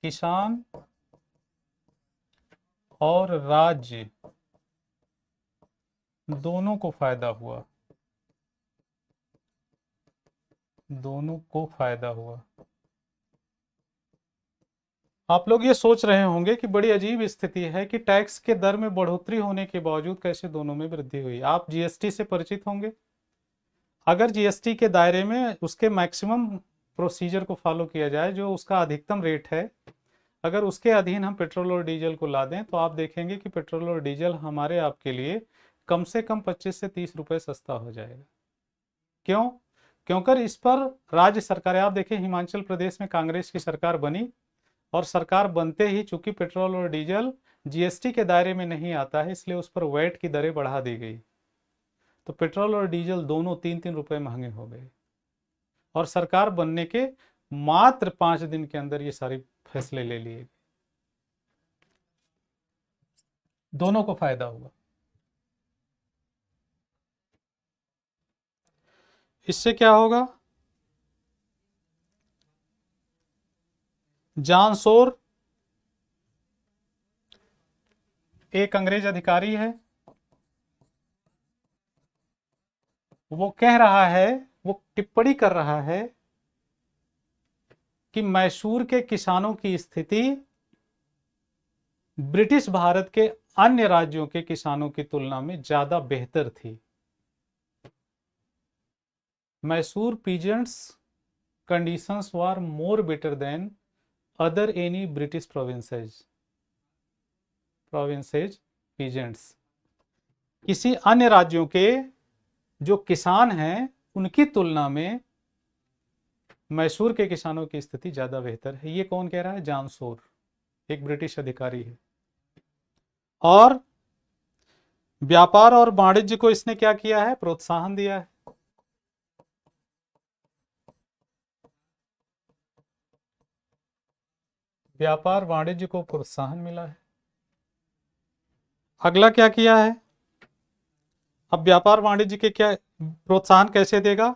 किसान और राज्य दोनों को फायदा हुआ, दोनों को फायदा हुआ। आप लोग ये सोच रहे होंगे कि बड़ी अजीब स्थिति है कि टैक्स के दर में बढ़ोतरी होने के बावजूद कैसे दोनों में वृद्धि हुई। आप जीएसटी से परिचित होंगे। अगर जीएसटी के दायरे में उसके मैक्सिमम प्रोसीजर को फॉलो किया जाए, जो उसका अधिकतम रेट है, अगर उसके अधीन हम पेट्रोल और डीजल को ला दें, तो आप देखेंगे कि पेट्रोल और डीजल हमारे आपके लिए कम से कम 25 से 30 रुपए सस्ता हो जाएगा। क्यों? क्योंकि इस पर राज्य सरकारें, आप देखें हिमाचल प्रदेश में कांग्रेस की सरकार बनी, और सरकार बनते ही चूंकि पेट्रोल और डीजल जीएसटी के दायरे में नहीं आता है, इसलिए उस पर वैट की दरें बढ़ा दी गई। तो पेट्रोल और डीजल दोनों 3-3 रुपए महंगे हो गए, और सरकार बनने के मात्र 5 दिन के अंदर ये सारे फैसले ले लिए गए। दोनों को फायदा हुआ। इससे क्या होगा, जॉन सोर एक अंग्रेज अधिकारी है, वो कह रहा है, वो टिप्पणी कर रहा है कि मैसूर के किसानों की स्थिति ब्रिटिश भारत के अन्य राज्यों के किसानों की तुलना में ज्यादा बेहतर थी। मैसूर पीजेंट्स कंडीशंस वर more better than other any British provinces peasants. किसी अन्य राज्यों के जो किसान हैं उनकी तुलना में मैसूर के किसानों की स्थिति ज्यादा बेहतर है। ये कौन कह रहा है? जॉन सोर, एक ब्रिटिश अधिकारी है। और व्यापार और वाणिज्य को इसने क्या किया है? प्रोत्साहन दिया है। व्यापार वाणिज्य को प्रोत्साहन मिला है। अगला क्या किया है? अब व्यापार वाणिज्य के क्या प्रोत्साहन कैसे देगा?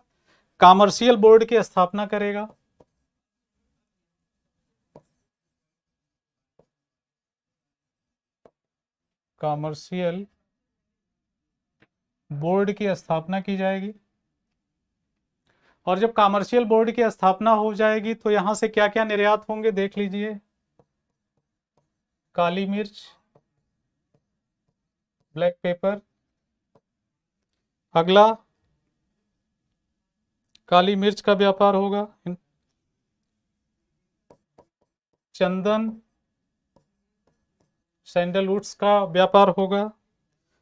कॉमर्शियल बोर्ड की स्थापना करेगा। कॉमर्शियल बोर्ड की स्थापना की जाएगी। और जब कॉमर्शियल बोर्ड की स्थापना हो जाएगी तो यहां से क्या क्या निर्यात होंगे, देख लीजिए। काली मिर्च, ब्लैक पेपर। अगला काली मिर्च का व्यापार होगा। चंदन, सैंडलवुड्स का व्यापार होगा।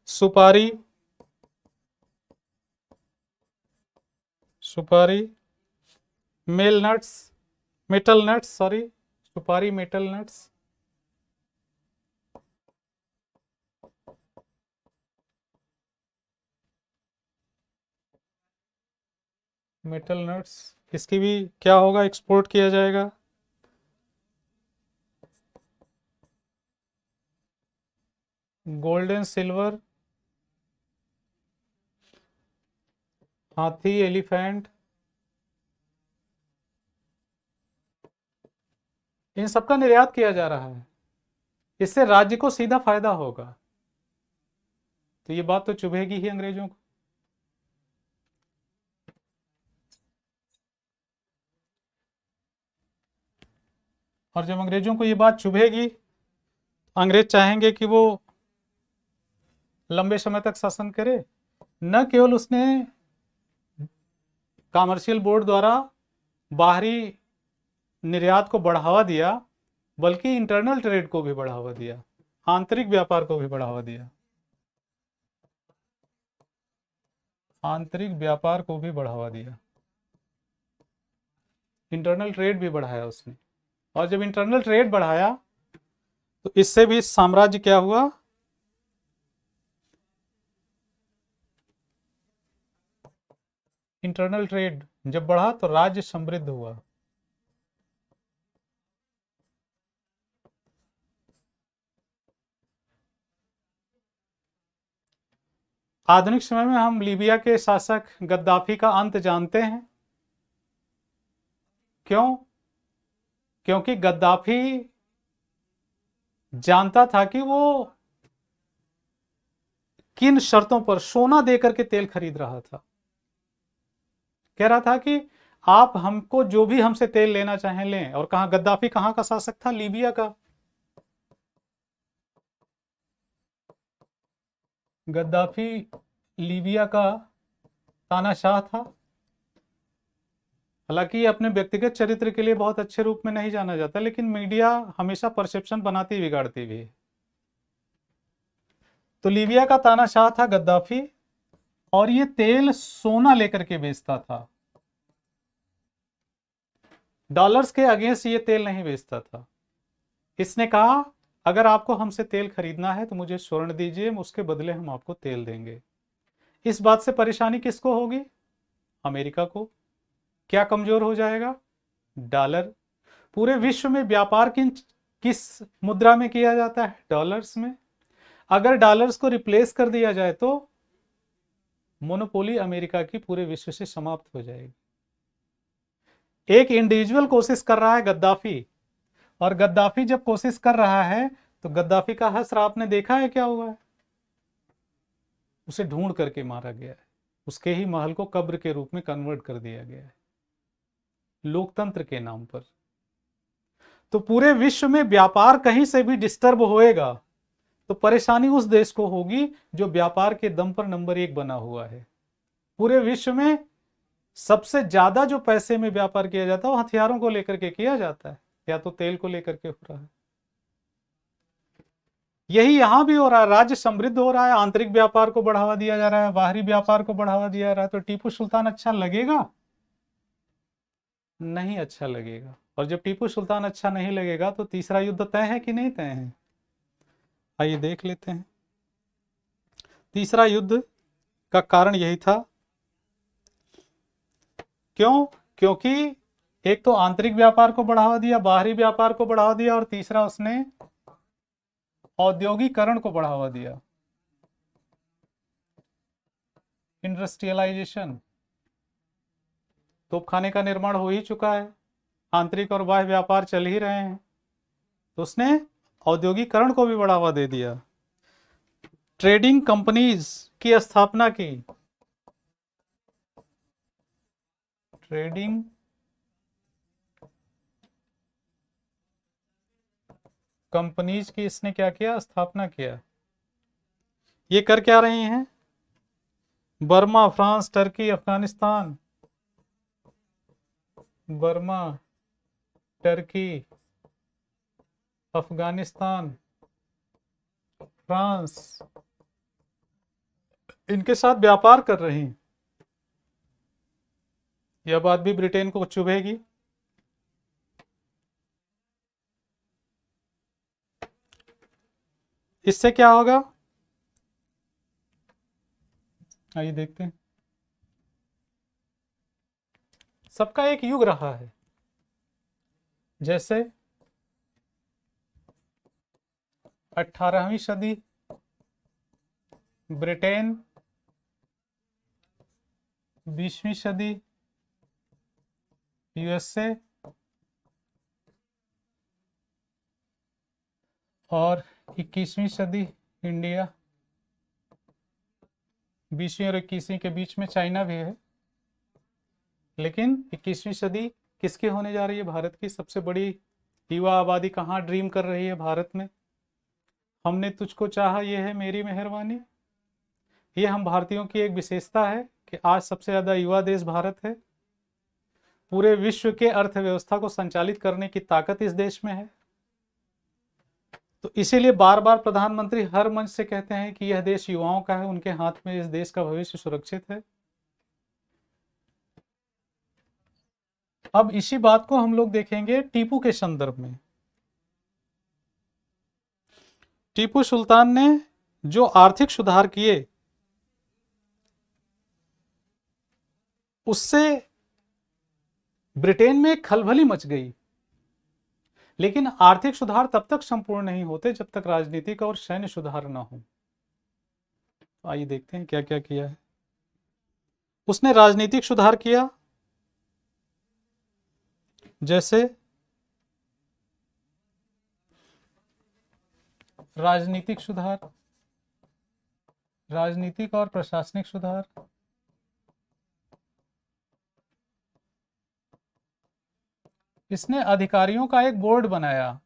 सुपारी, मेटल नट्स, सुपारी, मेटल नट्स। मेटल नट्स, इसकी भी क्या होगा? एक्सपोर्ट किया जाएगा। गोल्ड एंड सिल्वर, हाथी, एलिफेंट, इन सबका निर्यात किया जा रहा है। इससे राज्य को सीधा फायदा होगा। तो ये बात तो चुभेगी ही अंग्रेजों को। और जब अंग्रेजों को ये बात चुभेगी, अंग्रेज चाहेंगे कि वो लंबे समय तक शासन करे। न केवल उसने कॉमर्शियल बोर्ड द्वारा बाहरी निर्यात को बढ़ावा दिया, बल्कि इंटरनल ट्रेड को भी बढ़ावा दिया, आंतरिक व्यापार को भी बढ़ावा दिया। आंतरिक व्यापार को भी बढ़ावा दिया, इंटरनल ट्रेड भी बढ़ाया उसने। और जब इंटरनल ट्रेड बढ़ाया तो इससे भी साम्राज्य क्या हुआ, इंटरनल ट्रेड जब बढ़ा तो राज्य समृद्ध हुआ। आधुनिक समय में हम लीबिया के शासक गद्दाफी का अंत जानते हैं। क्यों? क्योंकि गद्दाफी जानता था कि वो किन शर्तों पर सोना देकर के तेल खरीद रहा था। कह रहा था कि आप हमको जो भी हमसे तेल लेना चाहें लें। और कहा गद्दाफी कहां का शासक था? लीबिया का। गद्दाफी लीबिया का तानाशाह था। हालांकि अपने व्यक्तिगत चरित्र के लिए बहुत अच्छे रूप में नहीं जाना जाता, लेकिन मीडिया हमेशा परसेप्शन बनाती बिगाड़ती भी है। तो लीबिया का तानाशाह था गद्दाफी, और ये तेल सोना लेकर के बेचता था, डॉलर्स के अगेंस्ट ये तेल नहीं बेचता था। इसने कहा अगर आपको हमसे तेल खरीदना है तो मुझे स्वर्ण दीजिए, उसके बदले हम आपको तेल देंगे। इस बात से परेशानी किसको होगी? अमेरिका को। क्या कमजोर हो जाएगा? डॉलर। पूरे विश्व में व्यापार किस मुद्रा में किया जाता है? डॉलर्स में। अगर डॉलर्स को रिप्लेस कर दिया जाए तो मोनोपोली अमेरिका की पूरे विश्व से समाप्त हो जाएगी। एक इंडिविजुअल कोशिश कर रहा है गद्दाफी, और गद्दाफी जब कोशिश कर रहा है तो गद्दाफी का हश्र आपने देखा है क्या हुआ है? उसे ढूंढ करके मारा गया है, उसके ही महल को कब्र के रूप में कन्वर्ट कर दिया गया है लोकतंत्र के नाम पर। तो पूरे विश्व में व्यापार कहीं से भी डिस्टर्ब होएगा तो परेशानी उस देश को होगी जो व्यापार के दम पर नंबर 1 बना हुआ है। पूरे विश्व में सबसे ज्यादा जो पैसे में व्यापार किया जाता है वो हथियारों को लेकर के किया जाता है, या तो तेल को लेकर के हो रहा है। यही यहां भी हो रहा है, राज्य समृद्ध हो रहा है, आंतरिक व्यापार को बढ़ावा दिया जा रहा है, बाहरी व्यापार को बढ़ावा दिया जा रहा है। तो टीपू सुल्तान अच्छा लगेगा? नहीं अच्छा लगेगा। और जब टीपू सुल्तान अच्छा नहीं लगेगा तो तीसरा युद्ध तय है कि नहीं तय है? आइए देख लेते हैं। तीसरा युद्ध का कारण यही था। क्यों? क्योंकि एक तो आंतरिक व्यापार को बढ़ावा दिया, बाहरी व्यापार को बढ़ावा दिया, और तीसरा उसने औद्योगिकरण को बढ़ावा दिया, इंडस्ट्रियलाइजेशन। तोपखाने का निर्माण हो ही चुका है, आंतरिक और बाह्य व्यापार चल ही रहे हैं, तो उसने औद्योगिकरण को भी बढ़ावा दे दिया। ट्रेडिंग कंपनीज की स्थापना की, ट्रेडिंग कंपनीज की इसने क्या किया? स्थापना किया। ये कर क्या रही हैं? Burma, France, Turkey, Afghanistan, Burma, Turkey, Afghanistan, France, इनके साथ व्यापार कर रही हैं। यह बात भी ब्रिटेन को चुभेगी। इससे क्या होगा? आइए देखते हैं। सबका एक युग रहा है। जैसे 18वीं सदी ब्रिटेन, 20वीं सदी यूएसए, और 21वीं सदी इंडिया। 20वीं और 21वीं के बीच में चाइना भी है। लेकिन 21वीं सदी किसकी होने जा रही है? भारत की। सबसे बड़ी युवा आबादी कहाँ ड्रीम कर रही है? भारत में। हमने तुझको चाहा, ये है मेरी मेहरबानी। ये हम भारतीयों की एक विशेषता है कि आज सबसे ज्यादा युवा देश भारत है। पूरे विश्व के अर्थव्यवस्था को संचालित करने की ताकत इस देश में है। तो इसीलिए बार बार प्रधानमंत्री हर मंच से कहते हैं कि यह देश युवाओं का है, उनके हाथ में इस देश का भविष्य सुरक्षित है। अब इसी बात को हम लोग देखेंगे टीपू के संदर्भ में। टीपू सुल्तान ने जो आर्थिक सुधार किए उससे ब्रिटेन में खलबली मच गई, लेकिन आर्थिक सुधार तब तक संपूर्ण नहीं होते जब तक राजनीतिक और सैन्य सुधार न हो। आइए देखते हैं क्या क्या किया है। उसने राजनीतिक सुधार किया, जैसे राजनीतिक सुधार, राजनीतिक और प्रशासनिक सुधार, इसने अधिकारियों का एक बोर्ड बनाया।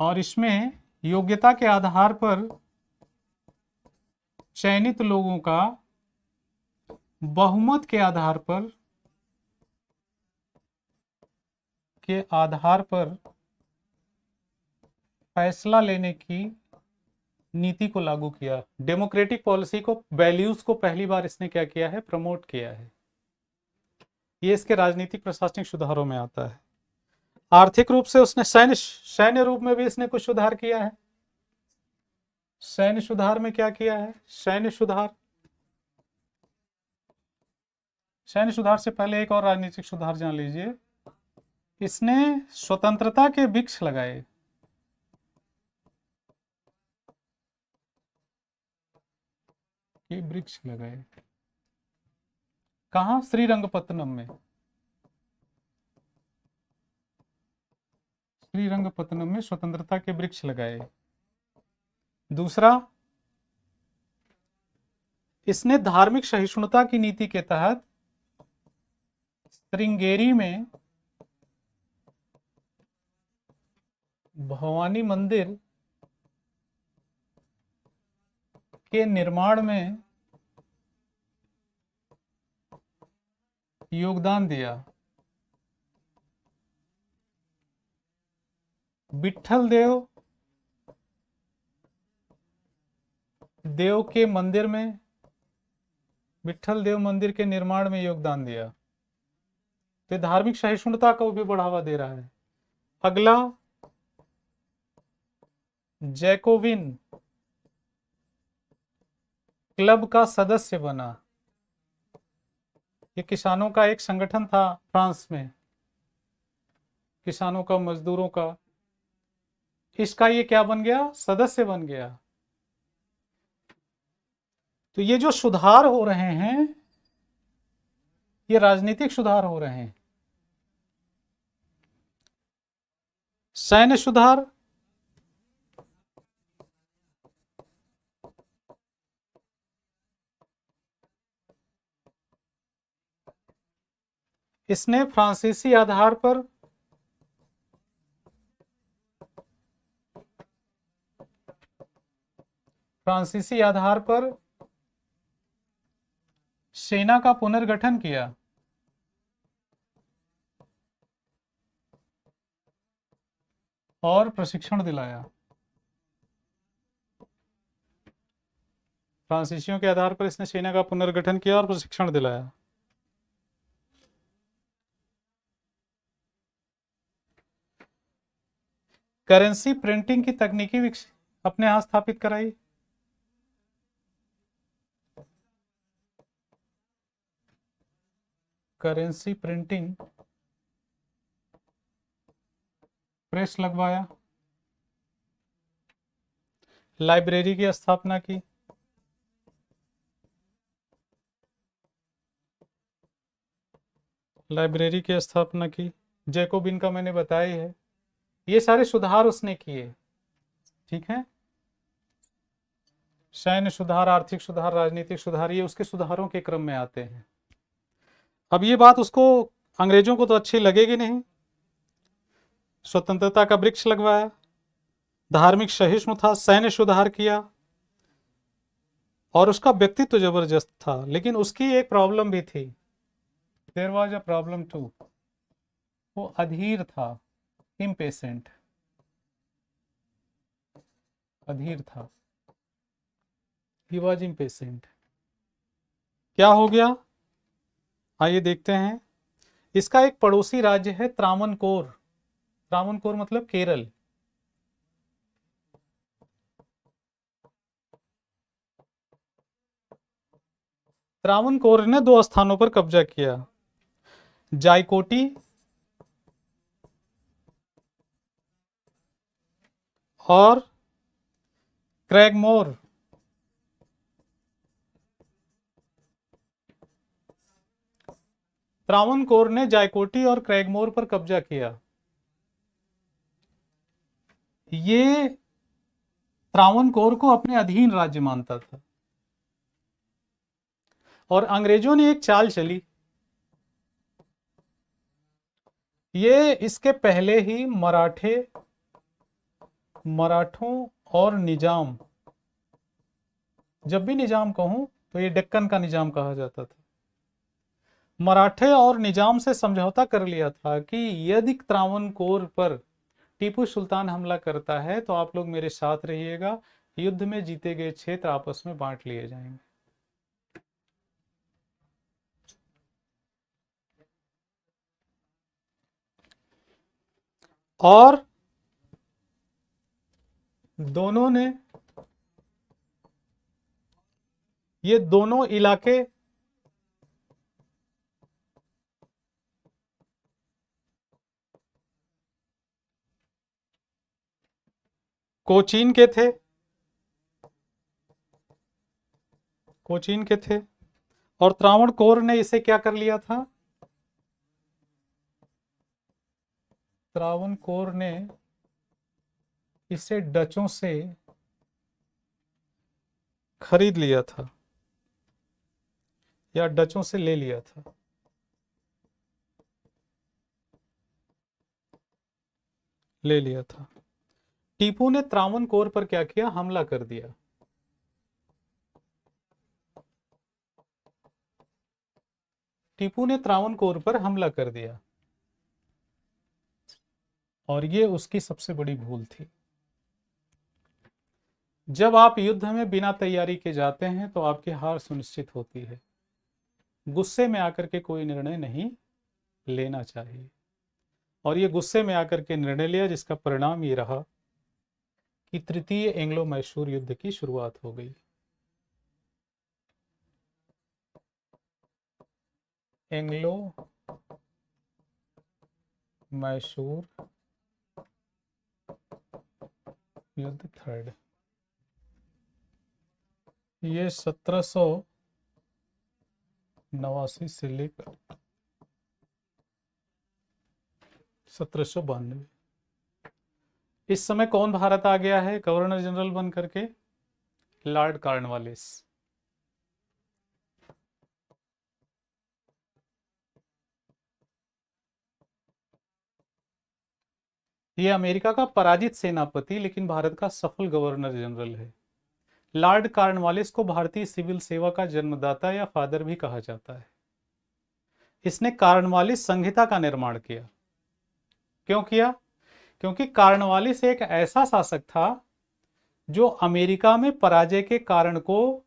और इसमें योग्यता के आधार पर चयनित लोगों का बहुमत के आधार पर फैसला लेने की नीति को लागू किया। डेमोक्रेटिक पॉलिसी को, वैल्यूज को पहली बार इसने क्या किया है, प्रमोट किया है। ये इसके राजनीतिक प्रशासनिक सुधारों में आता है। आर्थिक रूप से उसने सैन्य रूप में भी इसने कुछ सुधार किया है। सैन्य सुधार में क्या किया है? सैन्य सुधार से पहले एक और राजनीतिक सुधार जान लीजिए। इसने स्वतंत्रता के वृक्ष लगाए। ये वृक्ष लगाए कहां? श्रीरंगपत्तनम में। श्रीरंगपत्तनम में स्वतंत्रता के वृक्ष लगाए। दूसरा, इसने धार्मिक सहिष्णुता की नीति के तहत श्रृंगेरी में भवानी मंदिर के निर्माण में योगदान दिया। विट्ठल देव के मंदिर में, विट्ठल देव मंदिर के निर्माण में योगदान दिया। तो धार्मिक सहिष्णुता को भी बढ़ावा दे रहा है। अगला, जैकोबिन क्लब का सदस्य बना। ये किसानों का एक संगठन था फ्रांस में, किसानों का, मजदूरों का। इसका ये क्या बन गया? सदस्य बन गया। तो ये जो सुधार हो रहे हैं, ये राजनीतिक सुधार हो रहे हैं। सैन्य सुधार, इसने फ्रांसीसी आधार पर सेना का पुनर्गठन किया। और प्रशिक्षण दिलाया। फ्रांसीसियों के आधार पर इसने सेना का पुनर्गठन किया और प्रशिक्षण दिलाया। करेंसी प्रिंटिंग की तकनीकी अपने यहां स्थापित कराई। करेंसी प्रिंटिंग प्रेस लगवाया। लाइब्रेरी की स्थापना की। लाइब्रेरी की स्थापना की। जैकोबिन का मैंने बताया ही है। ये सारे सुधार उसने किए। ठीक है, सैन्य सुधार, आर्थिक सुधार, राजनीतिक सुधार, ये उसके सुधारों के क्रम में आते हैं। अब ये बात उसको, अंग्रेजों को तो अच्छी लगेगी नहीं। स्वतंत्रता का वृक्ष लगवाया, धार्मिक सहिष्णु था, सैन्य सुधार किया, और उसका व्यक्तित्व जबरदस्त था। लेकिन उसकी एक प्रॉब्लम भी थी। There was a problem too. वो अधीर था, इम्पेशेंट, अधीर था। He was impatient. क्या हो गया, आइए देखते हैं। इसका एक पड़ोसी राज्य है त्रावणकोर। त्रावणकोर मतलब केरल। त्रावणकोर ने 2 स्थानों पर कब्जा किया, जायकोटी और क्रैगमोर। त्रावणकोर ने जायकोटी और क्रैगमोर पर कब्जा किया। ये त्रावणकोर को अपने अधीन राज्य मानता था और अंग्रेजों ने एक चाल चली। ये इसके पहले ही मराठों और निजाम, जब भी निजाम कहूं तो ये डेक्कन का निजाम कहा जाता था, मराठे और निजाम से समझौता कर लिया था कि यदि त्रावणकोर पर टीपू सुल्तान हमला करता है तो आप लोग मेरे साथ रहिएगा, युद्ध में जीते गए क्षेत्र आपस में बांट लिए जाएंगे। और दोनों ने, ये दोनों इलाके कोचीन के थे, कोचीन के थे। और त्रावणकोर ने इसे क्या कर लिया था, त्रावणकोर ने इसे डचों से खरीद लिया था या डचों से ले लिया था। ले लिया था। टीपू ने त्रावणकोर पर क्या किया, हमला कर दिया। टीपू ने त्रावणकोर पर हमला कर दिया और ये उसकी सबसे बड़ी भूल थी। जब आप युद्ध में बिना तैयारी के जाते हैं तो आपकी हार सुनिश्चित होती है। गुस्से में आकर के कोई निर्णय नहीं लेना चाहिए। और ये गुस्से में आकर के निर्णय लिया, जिसका परिणाम ये रहा कि तृतीय एंग्लो मैसूर युद्ध की शुरुआत हो गई। एंग्लो मैसूर युद्ध थर्ड, ये 1789 से लेकर 1792। इस समय कौन भारत आ गया है गवर्नर जनरल बन करके, लॉर्ड कॉर्नवालिस। ये अमेरिका का पराजित सेनापति लेकिन भारत का सफल गवर्नर जनरल है। लॉर्ड कॉर्नवालिस को भारतीय सिविल सेवा का जन्मदाता या फादर भी कहा जाता है। इसने कॉर्नवालिस संहिता का निर्माण किया। क्यों किया? क्योंकि कॉर्नवालिस एक ऐसा शासक था जो अमेरिका में पराजय के कारण को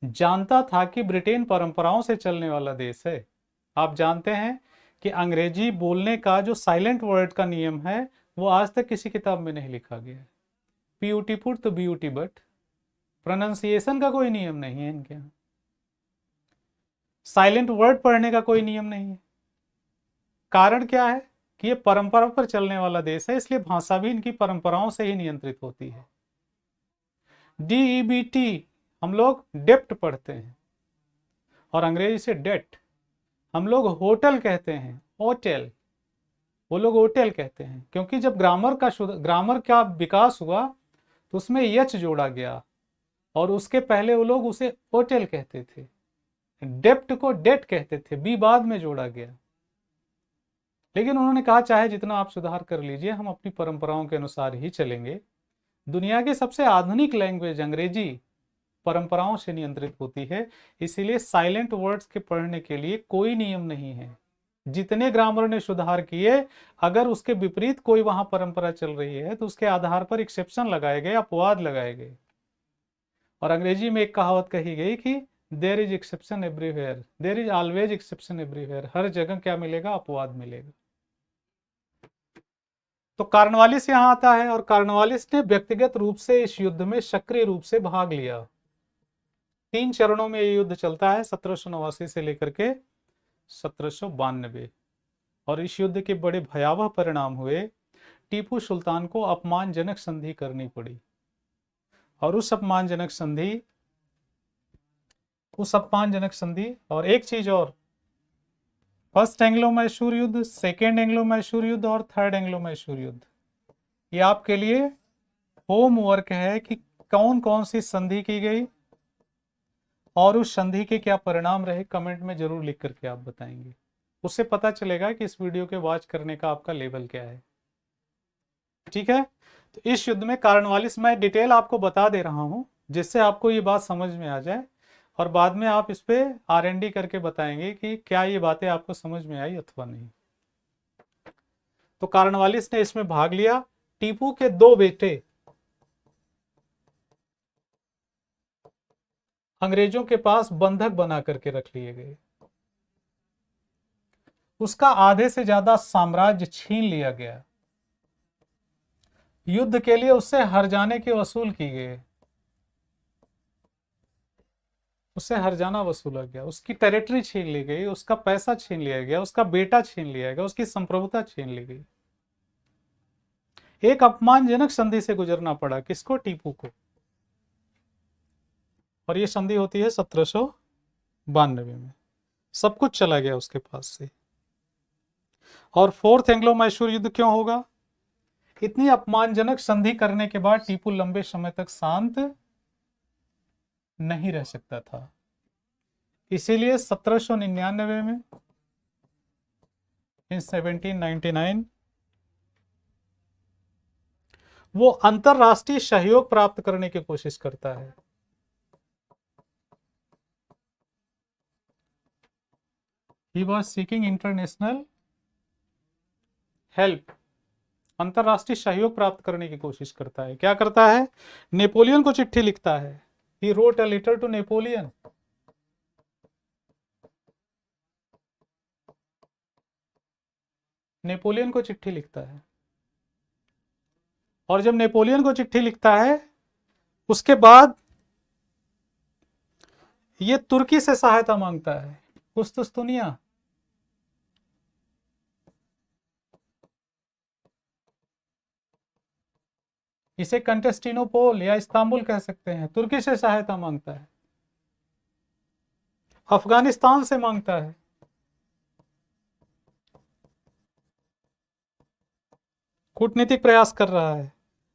जानता था कि ब्रिटेन परंपराओं से चलने वाला देश है। आप जानते हैं कि अंग्रेजी बोलने का जो साइलेंट वर्ड का नियम है वो आज तक किसी किताब में नहीं लिखा गया है। पीयूटी पुट तो ब्यूटी बट, प्रोनाउंसिएशन का कोई नियम नहीं है इनके यहाँ। साइलेंट वर्ड पढ़ने का कोई नियम नहीं है। कारण क्या है कि ये परंपरा पर चलने वाला देश है, इसलिए भाषा भी इनकी परंपराओं से ही नियंत्रित होती है। DEBT हम लोग डेप्ट पढ़ते हैं और अंग्रेजी से डेट। हम लोग होटल कहते हैं, होटल, वो लोग होटल कहते हैं। क्योंकि जब ग्रामर का विकास हुआ तो उसमें यच जोड़ा गया और उसके पहले वो लोग उसे होटल कहते थे। डेप्ट को डेट कहते थे, बी बाद में जोड़ा गया। लेकिन उन्होंने कहा चाहे जितना आप सुधार कर लीजिए, हम अपनी परंपराओं के अनुसार ही चलेंगे। दुनिया की सबसे आधुनिक लैंग्वेज अंग्रेजी परंपराओं से नियंत्रित होती है, इसीलिए साइलेंट वर्ड्स के पढ़ने के लिए कोई नियम नहीं है। जितने ग्रामर ने सुधार किए, अगर उसके विपरीत कोई वहां परंपरा चल रही है तो उसके आधार पर एक्सेप्शन लगाए गए, अपवाद लगाए गए। और अंग्रेजी में एक कहावत कही गई कि there is exception everywhere, there is always exception everywhere, हर जगह क्या मिलेगा, अपवाद मिलेगा। तो कार्नवालिस यहां आता है और कार्नवालिस ने व्यक्तिगत रूप से इस युद्ध में सक्रिय रूप से भाग लिया। 3 चरणों में ये युद्ध चलता है, 1789 से लेकर के 1792। और इस युद्ध के बड़े भयावह परिणाम हुए। टीपू सुल्तान को अपमानजनक संधि करनी पड़ी और उस अपमानजनक संधि और एक चीज और, फर्स्ट एंग्लो मैसूर युद्ध, सेकेंड एंग्लो मैसूर युद्ध और थर्ड एंग्लो मैसूर युद्ध, ये आपके लिए होमवर्क है कि कौन कौन सी संधि की गई और उस संधि के क्या परिणाम रहे। कमेंट में जरूर लिख करके आप बताएंगे, उससे पता चलेगा कि इस वीडियो के वॉच करने का आपका लेवल क्या है। ठीक है, तो इस युद्ध में कार्नवालिस, मैं डिटेल आपको बता दे रहा हूं जिससे आपको ये बात समझ में आ जाए और बाद में आप इस पे R&D करके बताएंगे कि क्या ये बातें आपको समझ में आई अथवा नहीं। तो कार्नवालिस ने इसमें भाग लिया। टीपू के 2 बेटे अंग्रेजों के पास बंधक बना करके रख लिए गए, उसका आधे से ज्यादा साम्राज्य छीन लिया गया, युद्ध के लिए उससे हर्जाने की वसूल की गई, उससे हर्जाना वसूला गया, उसकी टेरिटरी छीन ली गई, उसका पैसा छीन लिया गया, उसका बेटा छीन लिया गया, उसकी संप्रभुता छीन ली गई। एक अपमानजनक संधि से गुजरना पड़ा, किसको, टीपू को। और ये संधि होती है 1792 में, सब कुछ चला गया उसके पास से। और फोर्थ एंग्लो मैसूर युद्ध क्यों होगा? इतनी अपमानजनक संधि करने के बाद टीपू लंबे समय तक शांत नहीं रह सकता था, इसीलिए 1799 में, इन 1799, वो अंतरराष्ट्रीय सहयोग प्राप्त करने की कोशिश करता है। He was seeking international help, अंतरराष्ट्रीय सहयोग प्राप्त करने की कोशिश करता है। क्या करता है? नेपोलियन को चिट्ठी लिखता है। He wrote a letter to Napoleon. Napoleon को चिट्ठी लिखता है और जब नेपोलियन को चिट्ठी लिखता है उसके बाद ये तुर्की से सहायता मांगता है, कुस्तुस्तुनिया, इसे कंटेस्टिनोपोल या इस्तांबुल कह सकते हैं, तुर्की से सहायता मांगता है, अफगानिस्तान से मांगता है, कूटनीतिक प्रयास कर रहा है,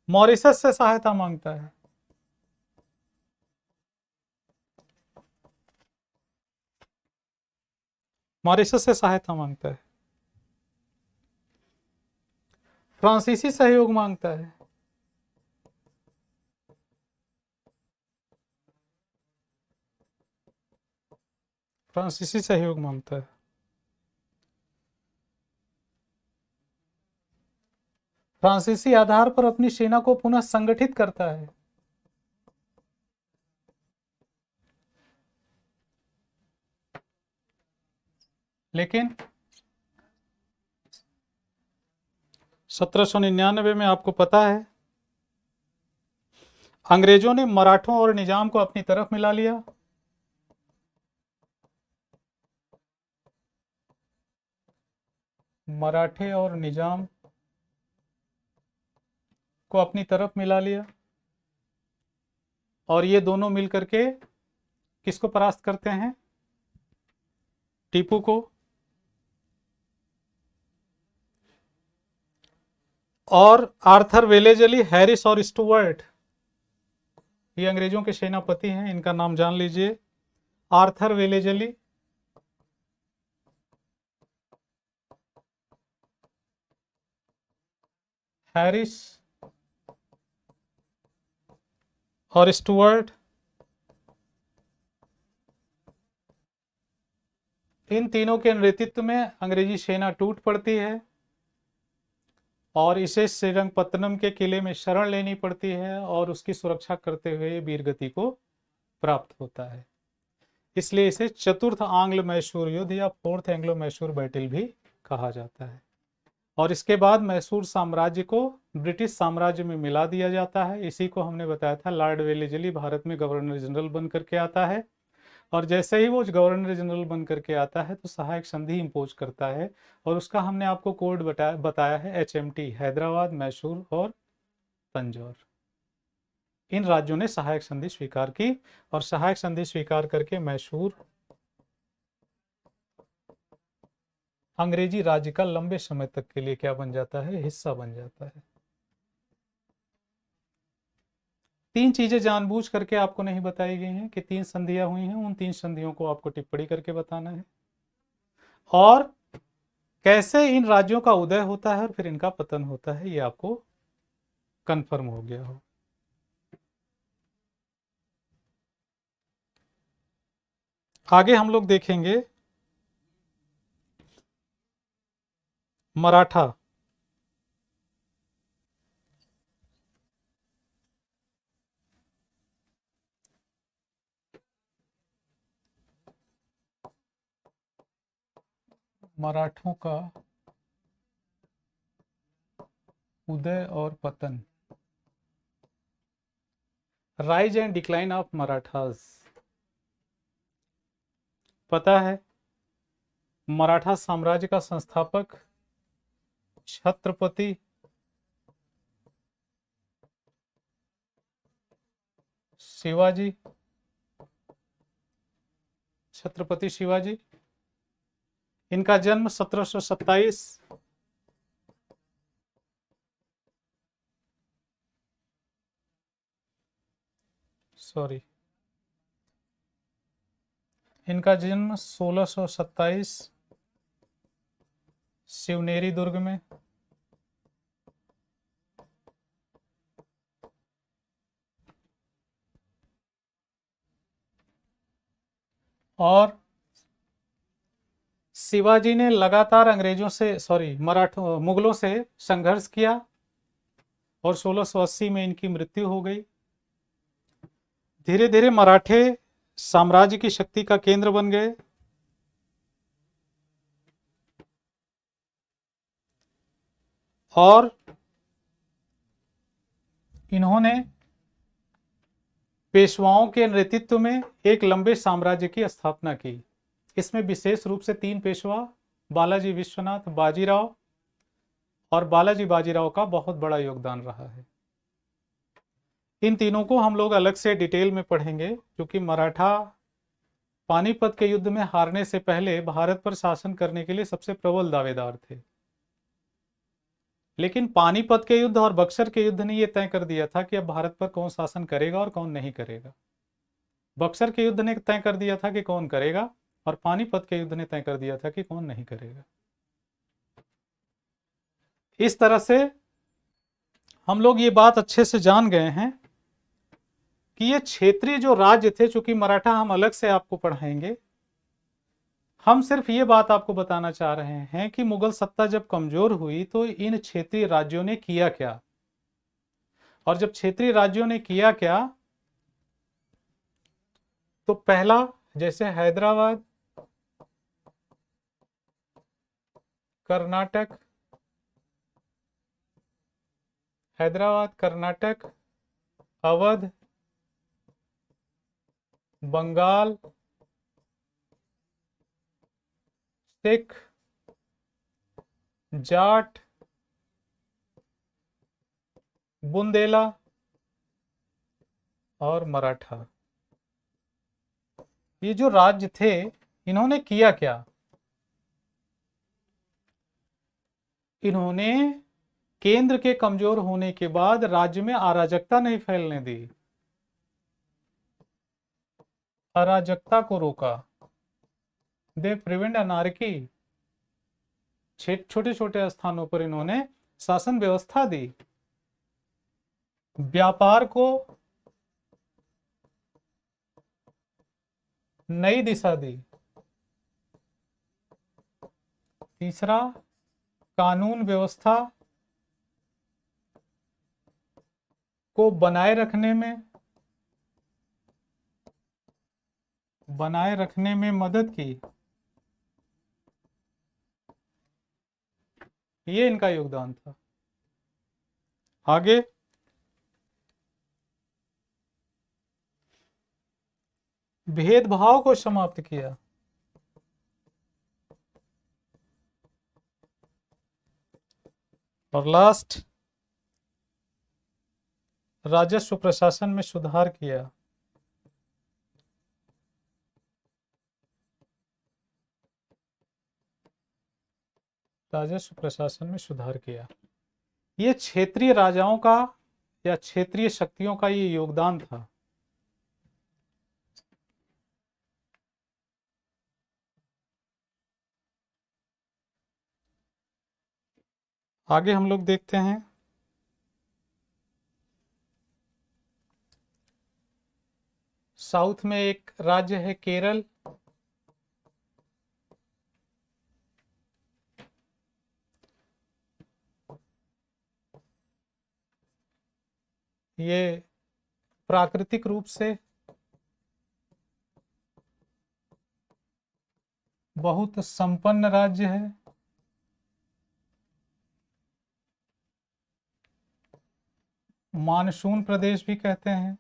मॉरिशस से सहायता मांगता है, मॉरिशस से सहायता मांगता है, फ्रांसीसी सहयोग मांगता है, फ्रांसीसी सहयोग मांगता है। फ्रांसीसी आधार पर अपनी सेना को पुनः संगठित करता है। लेकिन 1799 में आपको पता है अंग्रेजों ने मराठों और निजाम को अपनी तरफ मिला लिया। मराठे और निजाम को अपनी तरफ मिला लिया और ये दोनों मिलकर के किसको परास्त करते हैं? टीपू को। और आर्थर वेलेजली, हैरिस और स्टुअर्ट, ये अंग्रेजों के सेनापति हैं, इनका नाम जान लीजिए। आर्थर वेलेजली, हैरिस और स्टुअर्ट, इन तीनों के नेतृत्व में अंग्रेजी सेना टूट पड़ती है और इसे श्रीरंगपत्तनम के किले में शरण लेनी पड़ती है और उसकी सुरक्षा करते हुए वीरगति को प्राप्त होता है। इसलिए इसे चतुर्थ आंग्ल मैसूर युद्ध या फोर्थ एंग्लो मैसूर बैटल भी कहा जाता है। और इसके बाद मैसूर साम्राज्य को ब्रिटिश साम्राज्य में मिला दिया जाता है। इसी को हमने बताया था, लॉर्ड वेलेस्ली भारत में गवर्नर जनरल बन करके आता है, और जैसे ही वो गवर्नर जनरल बन करके आता है तो सहायक संधि इम्पोज करता है, और उसका हमने आपको कोड बताया है HMT, हैदराबाद, मैसूर और तंजौर। इन राज्यों ने सहायक संधि स्वीकार की, और सहायक संधि स्वीकार करके मैसूर अंग्रेजी राज्य का लंबे समय तक के लिए क्या बन जाता है, हिस्सा बन जाता है। तीन चीजें जानबूझ करके आपको नहीं बताई गई हैं कि 3 संधियां हुई हैं, उन 3 संधियों को आपको टिप्पणी करके बताना है, और कैसे इन राज्यों का उदय होता है और फिर इनका पतन होता है, ये आपको कंफर्म हो गया हो। आगे हम लोग देखेंगे मराठा। मराठों का उदय और पतन, rise and decline of Marathas. पता है, मराठा साम्राज्य का संस्थापक छत्रपति शिवाजी, छत्रपति शिवाजी। इनका जन्म 1727 सॉरी इनका जन्म 1627 शिवनेरी दुर्ग में, और शिवाजी ने लगातार अंग्रेजों से मराठों मुगलों से संघर्ष किया, और 1680 में इनकी मृत्यु हो गई। धीरे धीरे मराठे साम्राज्य की शक्ति का केंद्र बन गए, और इन्होंने पेशवाओं के नेतृत्व में एक लंबे साम्राज्य की स्थापना की। इसमें विशेष रूप से 3 पेशवा, बालाजी विश्वनाथ, बाजीराव, और बालाजी बाजीराव का बहुत बड़ा योगदान रहा है। इन तीनों को हम लोग अलग से डिटेल में पढ़ेंगे, क्योंकि मराठा पानीपत के युद्ध में हारने से पहले भारत पर शासन करने के लिए सबसे प्रबल दावेदार थे। लेकिन पानीपत के युद्ध और बक्सर के युद्ध ने यह तय कर दिया था कि अब भारत पर कौन शासन करेगा और कौन नहीं करेगा। बक्सर के युद्ध ने तय कर दिया था कि कौन करेगा, और पानीपत के युद्ध ने तय कर दिया था कि कौन नहीं करेगा। इस तरह से हम लोग ये बात अच्छे से जान गए हैं कि ये क्षेत्रीय जो राज्य थे, चूंकि मराठा हम अलग से आपको पढ़ाएंगे, हम सिर्फ ये बात आपको बताना चाह रहे हैं कि मुगल सत्ता जब कमजोर हुई तो इन क्षेत्रीय राज्यों ने किया क्या, और जब क्षेत्रीय राज्यों ने किया क्या, तो पहला, जैसे हैदराबाद, कर्नाटक, अवध, बंगाल, सिख, जाट, बुंदेला और मराठा, ये जो राज्य थे, इन्होंने किया क्या? इन्होंने केंद्र के कमजोर होने के बाद राज्य में अराजकता नहीं फैलने दी, अराजकता को रोका। They prevent anarchy. छोटे छोटे स्थानों पर इन्होंने शासन व्यवस्था दी, व्यापार को नई दिशा दी। तीसरा, कानून व्यवस्था को बनाए रखने में बनाए रखने में मदद की, ये इनका योगदान था। आगे, भेदभाव को समाप्त किया, और लास्ट, राजस्व प्रशासन में सुधार किया। राजस्व प्रशासन में सुधार किया। ये क्षेत्रीय राजाओं का या क्षेत्रीय शक्तियों का ये योगदान था। आगे हम लोग देखते हैं साउथ में एक राज्य है केरल। ये प्राकृतिक रूप से बहुत संपन्न राज्य है। मानसून प्रदेश भी कहते हैं,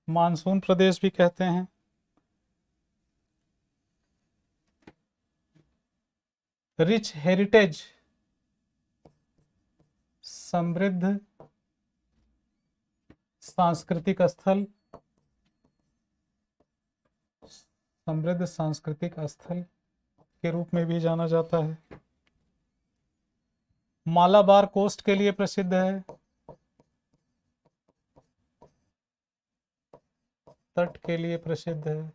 मानसून प्रदेश भी कहते हैं। रिच हेरिटेज, समृद्ध सांस्कृतिक स्थल, समृद्ध सांस्कृतिक स्थल के रूप में भी जाना जाता है। मालाबार कोस्ट के लिए प्रसिद्ध है, तट के लिए प्रसिद्ध है।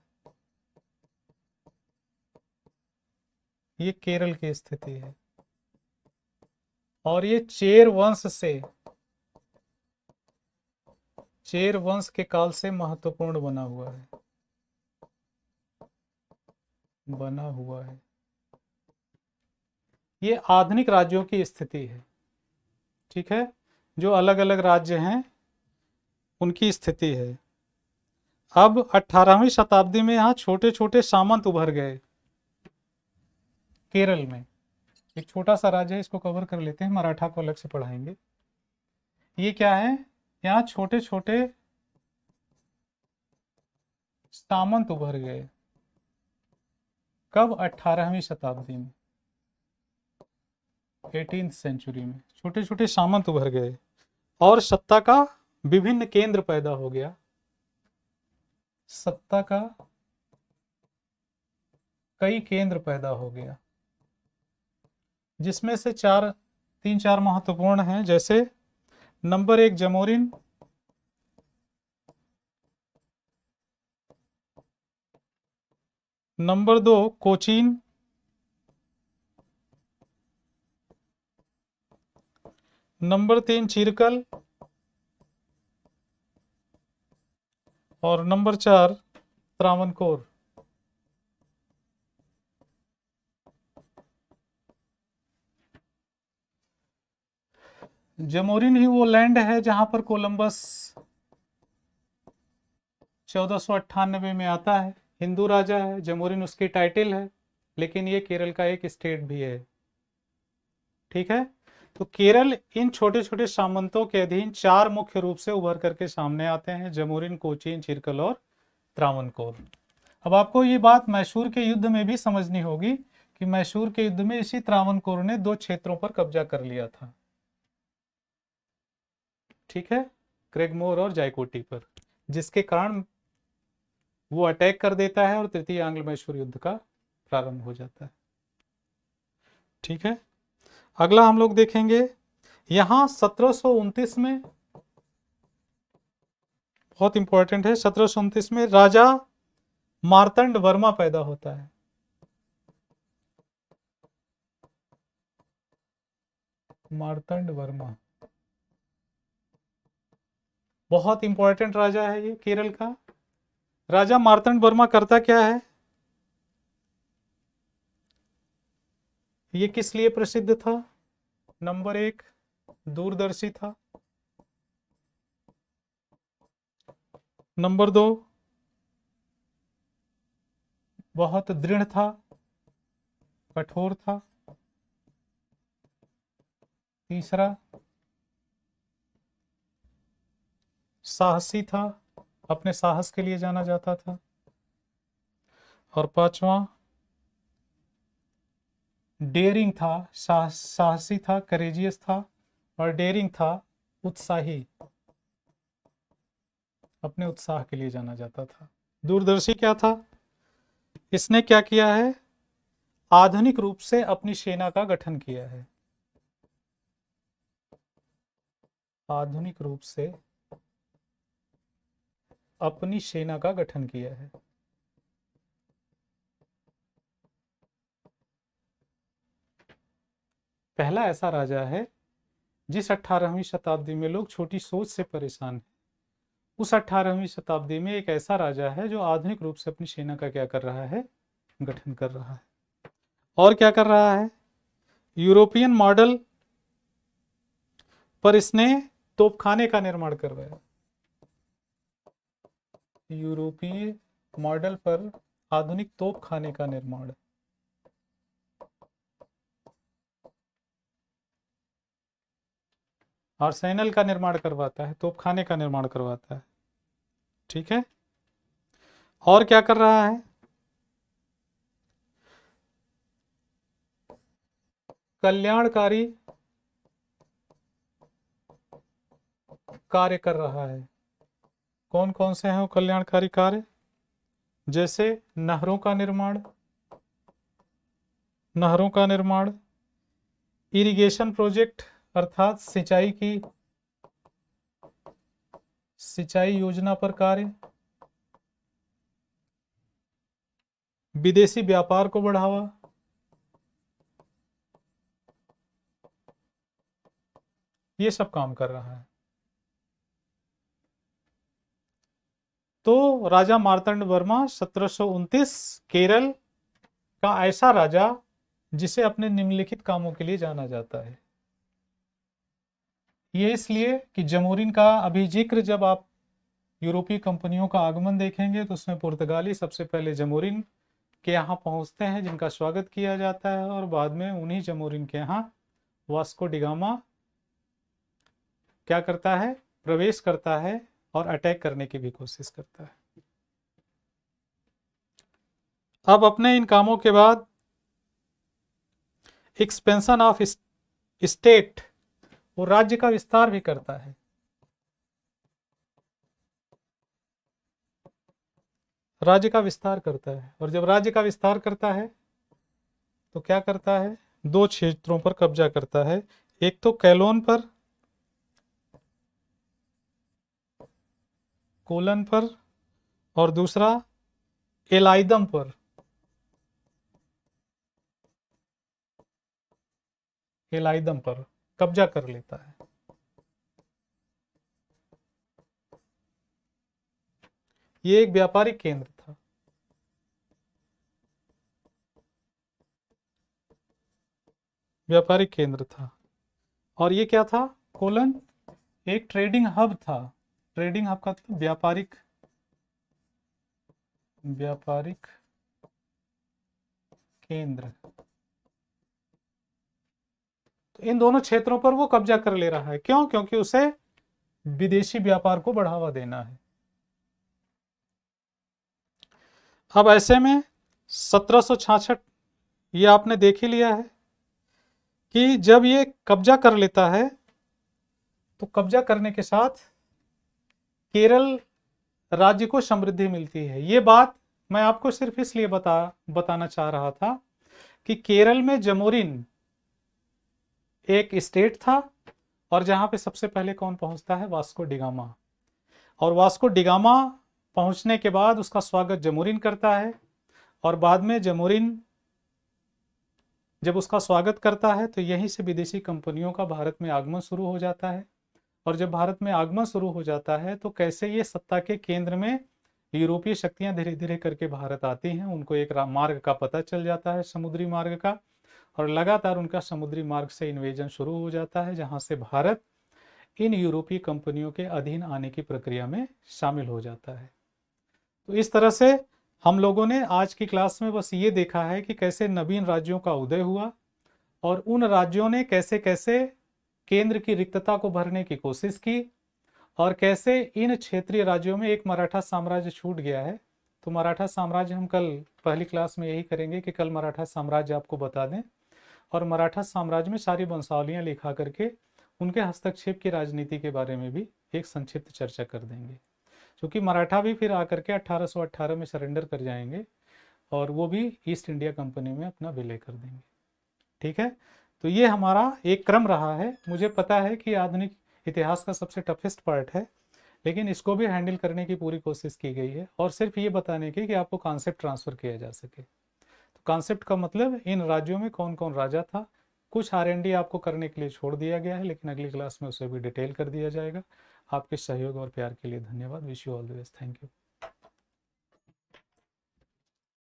ये केरल की स्थिति है, और ये चेर वंश के काल से महत्वपूर्ण बना हुआ है। ये आधुनिक राज्यों की स्थिति है, ठीक है, जो अलग अलग राज्य हैं उनकी स्थिति है। अब 18वीं शताब्दी में यहाँ छोटे छोटे सामंत उभर गए केरल में। एक छोटा सा राज्य है, इसको कवर कर लेते हैं, मराठा को अलग से पढ़ाएंगे। ये क्या है, यहाँ छोटे छोटे सामंत उभर गए। कब? 18वीं शताब्दी में, 18th सेंचुरी में छोटे छोटे सामंत उभर गए, और सत्ता का विभिन्न केंद्र पैदा हो गया। सत्ता का कई केंद्र पैदा हो गया, जिसमें से तीन चार महत्वपूर्ण हैं। जैसे number 1 Zamorin, number 2 Cochin, number 3 चिरकल, और नंबर 4 त्रावणकोर। जमोरिन ही वो लैंड है जहां पर कोलंबस 1498 में आता है। हिंदू राजा है, जमोरिन उसकी टाइटल है, लेकिन ये केरल का एक स्टेट भी है, ठीक है। तो केरल इन छोटे छोटे सामंतों के अधीन 4 मुख्य रूप से उभर करके सामने आते हैं, जमोरिन, कोचीन, चिरकल और त्रावणकोर। अब आपको ये बात मैसूर के युद्ध में भी समझनी होगी कि मैसूर के युद्ध में इसी त्रावणकोर ने 2 क्षेत्रों पर कब्जा कर लिया था, ठीक है, क्रेगमोर और जायकोटी पर, जिसके कारण वो अटैक कर देता है और तृतीय आंग्ल मैसूर युद्ध का प्रारंभ हो जाता है, ठीक है। अगला हम लोग देखेंगे, यहां 1729 में, बहुत इंपॉर्टेंट है, 1729 में राजा मार्तंड वर्मा पैदा होता है। मार्तंड वर्मा बहुत इंपॉर्टेंट राजा है ये केरल का। राजा मार्तंड वर्मा करता क्या है, ये किस लिए प्रसिद्ध था? नंबर 1 दूरदर्शी था, नंबर 2, बहुत दृढ़ था, कठोर था। तीसरा, साहसी था, अपने साहस के लिए जाना जाता था। और पांचवा, डेयरिंग था, साहसी था, करेजियस था। और डेयरिंग था, उत्साही, अपने उत्साह के लिए जाना जाता था। दूरदर्शी क्या था? इसने क्या किया है? आधुनिक रूप से अपनी सेना का गठन किया है। आधुनिक रूप से अपनी सेना का गठन किया है। पहला ऐसा राजा है जिस 18वीं शताब्दी में लोग छोटी सोच से परेशान हैं, उस 18वीं शताब्दी में एक ऐसा राजा है जो आधुनिक रूप से अपनी सेना का क्या कर रहा है? गठन कर रहा है। और क्या कर रहा है? यूरोपियन मॉडल पर इसने तोपखाने का निर्माण करवाया। यूरोपीय मॉडल पर आधुनिक तोपखाने का निर्माण। आर्सेनल का निर्माण करवाता है, तोपखाने का निर्माण करवाता है। ठीक है। और क्या कर रहा है? कल्याणकारी कार्य कर रहा है। कौन कौन से हैं वो कल्याणकारी कार्य? जैसे नहरों का निर्माण, नहरों का निर्माण, इरिगेशन प्रोजेक्ट अर्थात सिंचाई योजना पर कार्य, विदेशी व्यापार को बढ़ावा, ये सब काम कर रहा है। तो राजा मार्तंड वर्मा 1729 केरल का ऐसा राजा जिसे अपने निम्नलिखित कामों के लिए जाना जाता है। ये इसलिए कि जमोरिन का अभी जिक्र, जब आप यूरोपीय कंपनियों का आगमन देखेंगे तो उसमें पुर्तगाली सबसे पहले जमोरिन के यहाँ पहुंचते हैं, जिनका स्वागत किया जाता है, और बाद में उन्हीं जमोरिन के यहाँ वास्को डिगामा क्या करता है? प्रवेश करता है और अटैक करने की भी कोशिश करता है। अब अपने इन कामों के बाद एक्सपेंशन ऑफ स्टेट, वो राज्य का विस्तार भी करता है। राज्य का विस्तार करता है, और जब राज्य का विस्तार करता है तो क्या करता है? 2 क्षेत्रों पर कब्जा करता है। एक तो कैलोन पर, कोलन पर, और दूसरा एलाइदम पर। एलाइदम पर कब्जा कर लेता है। ये एक व्यापारिक केंद्र था। व्यापारिक केंद्र था। और ये क्या था? कोलन एक ट्रेडिंग हब था। ट्रेडिंग हब का मतलब व्यापारिक केंद्र। तो इन दोनों क्षेत्रों पर वो कब्जा कर ले रहा है। क्यों? क्योंकि उसे विदेशी व्यापार को बढ़ावा देना है। अब ऐसे में 1766, ये आपने देख ही लिया है कि जब ये कब्जा कर लेता है तो कब्जा करने के साथ केरल राज्य को समृद्धि मिलती है। ये बात मैं आपको सिर्फ इसलिए बताना चाह रहा था कि केरल में जमोरिन एक स्टेट था, और जहां पे सबसे पहले कौन पहुंचता है? Vasco da Gama. और वास्को डिगामा पहुंचने के बाद उसका स्वागत जमोरिन करता है, और बाद में जमोरिन जब उसका स्वागत करता है तो यहीं से विदेशी कंपनियों का भारत में आगमन शुरू हो जाता है। और जब भारत में आगमन शुरू हो जाता है तो कैसे ये सत्ता के केंद्र में यूरोपीय शक्तियां धीरे धीरे करके भारत आती हैं, उनको एक मार्ग का पता चल जाता है, समुद्री मार्ग का, और लगातार उनका समुद्री मार्ग से इन्वेजन शुरू हो जाता है, जहां से भारत इन यूरोपीय कंपनियों के अधीन आने की प्रक्रिया में शामिल हो जाता है। तो इस तरह से हम लोगों ने आज की क्लास में बस ये देखा है कि कैसे नवीन राज्यों का उदय हुआ और उन राज्यों ने कैसे कैसे केंद्र की रिक्तता को भरने की कोशिश की और कैसे इन क्षेत्रीय राज्यों में एक मराठा साम्राज्य छूट गया है। तो मराठा साम्राज्य हम कल पहली क्लास में यही करेंगे कि कल मराठा साम्राज्य आपको बता दें और मराठा साम्राज्य में सारी वंशावलियां लिखा करके उनके हस्तक्षेप की राजनीति के बारे में भी एक संक्षिप्त चर्चा कर देंगे, क्योंकि मराठा भी फिर आकर के 1818 में सरेंडर कर जाएंगे और वो भी ईस्ट इंडिया कंपनी में अपना विलय कर देंगे। ठीक है, तो ये हमारा एक क्रम रहा है। मुझे पता है कि आधुनिक इतिहास का सबसे टफेस्ट पार्ट है, लेकिन इसको भी हैंडल करने की पूरी कोशिश की गई है और सिर्फ ये बताने की कि आपको कॉन्सेप्ट ट्रांसफ़र किया जा सके। तो कॉन्सेप्ट का मतलब इन राज्यों में कौन कौन राजा था, कुछ R&D आपको करने के लिए छोड़ दिया गया है, लेकिन अगली क्लास में उसे भी डिटेल कर दिया जाएगा। आपके सहयोग और प्यार के लिए धन्यवाद। Wish you all the best. Thank you.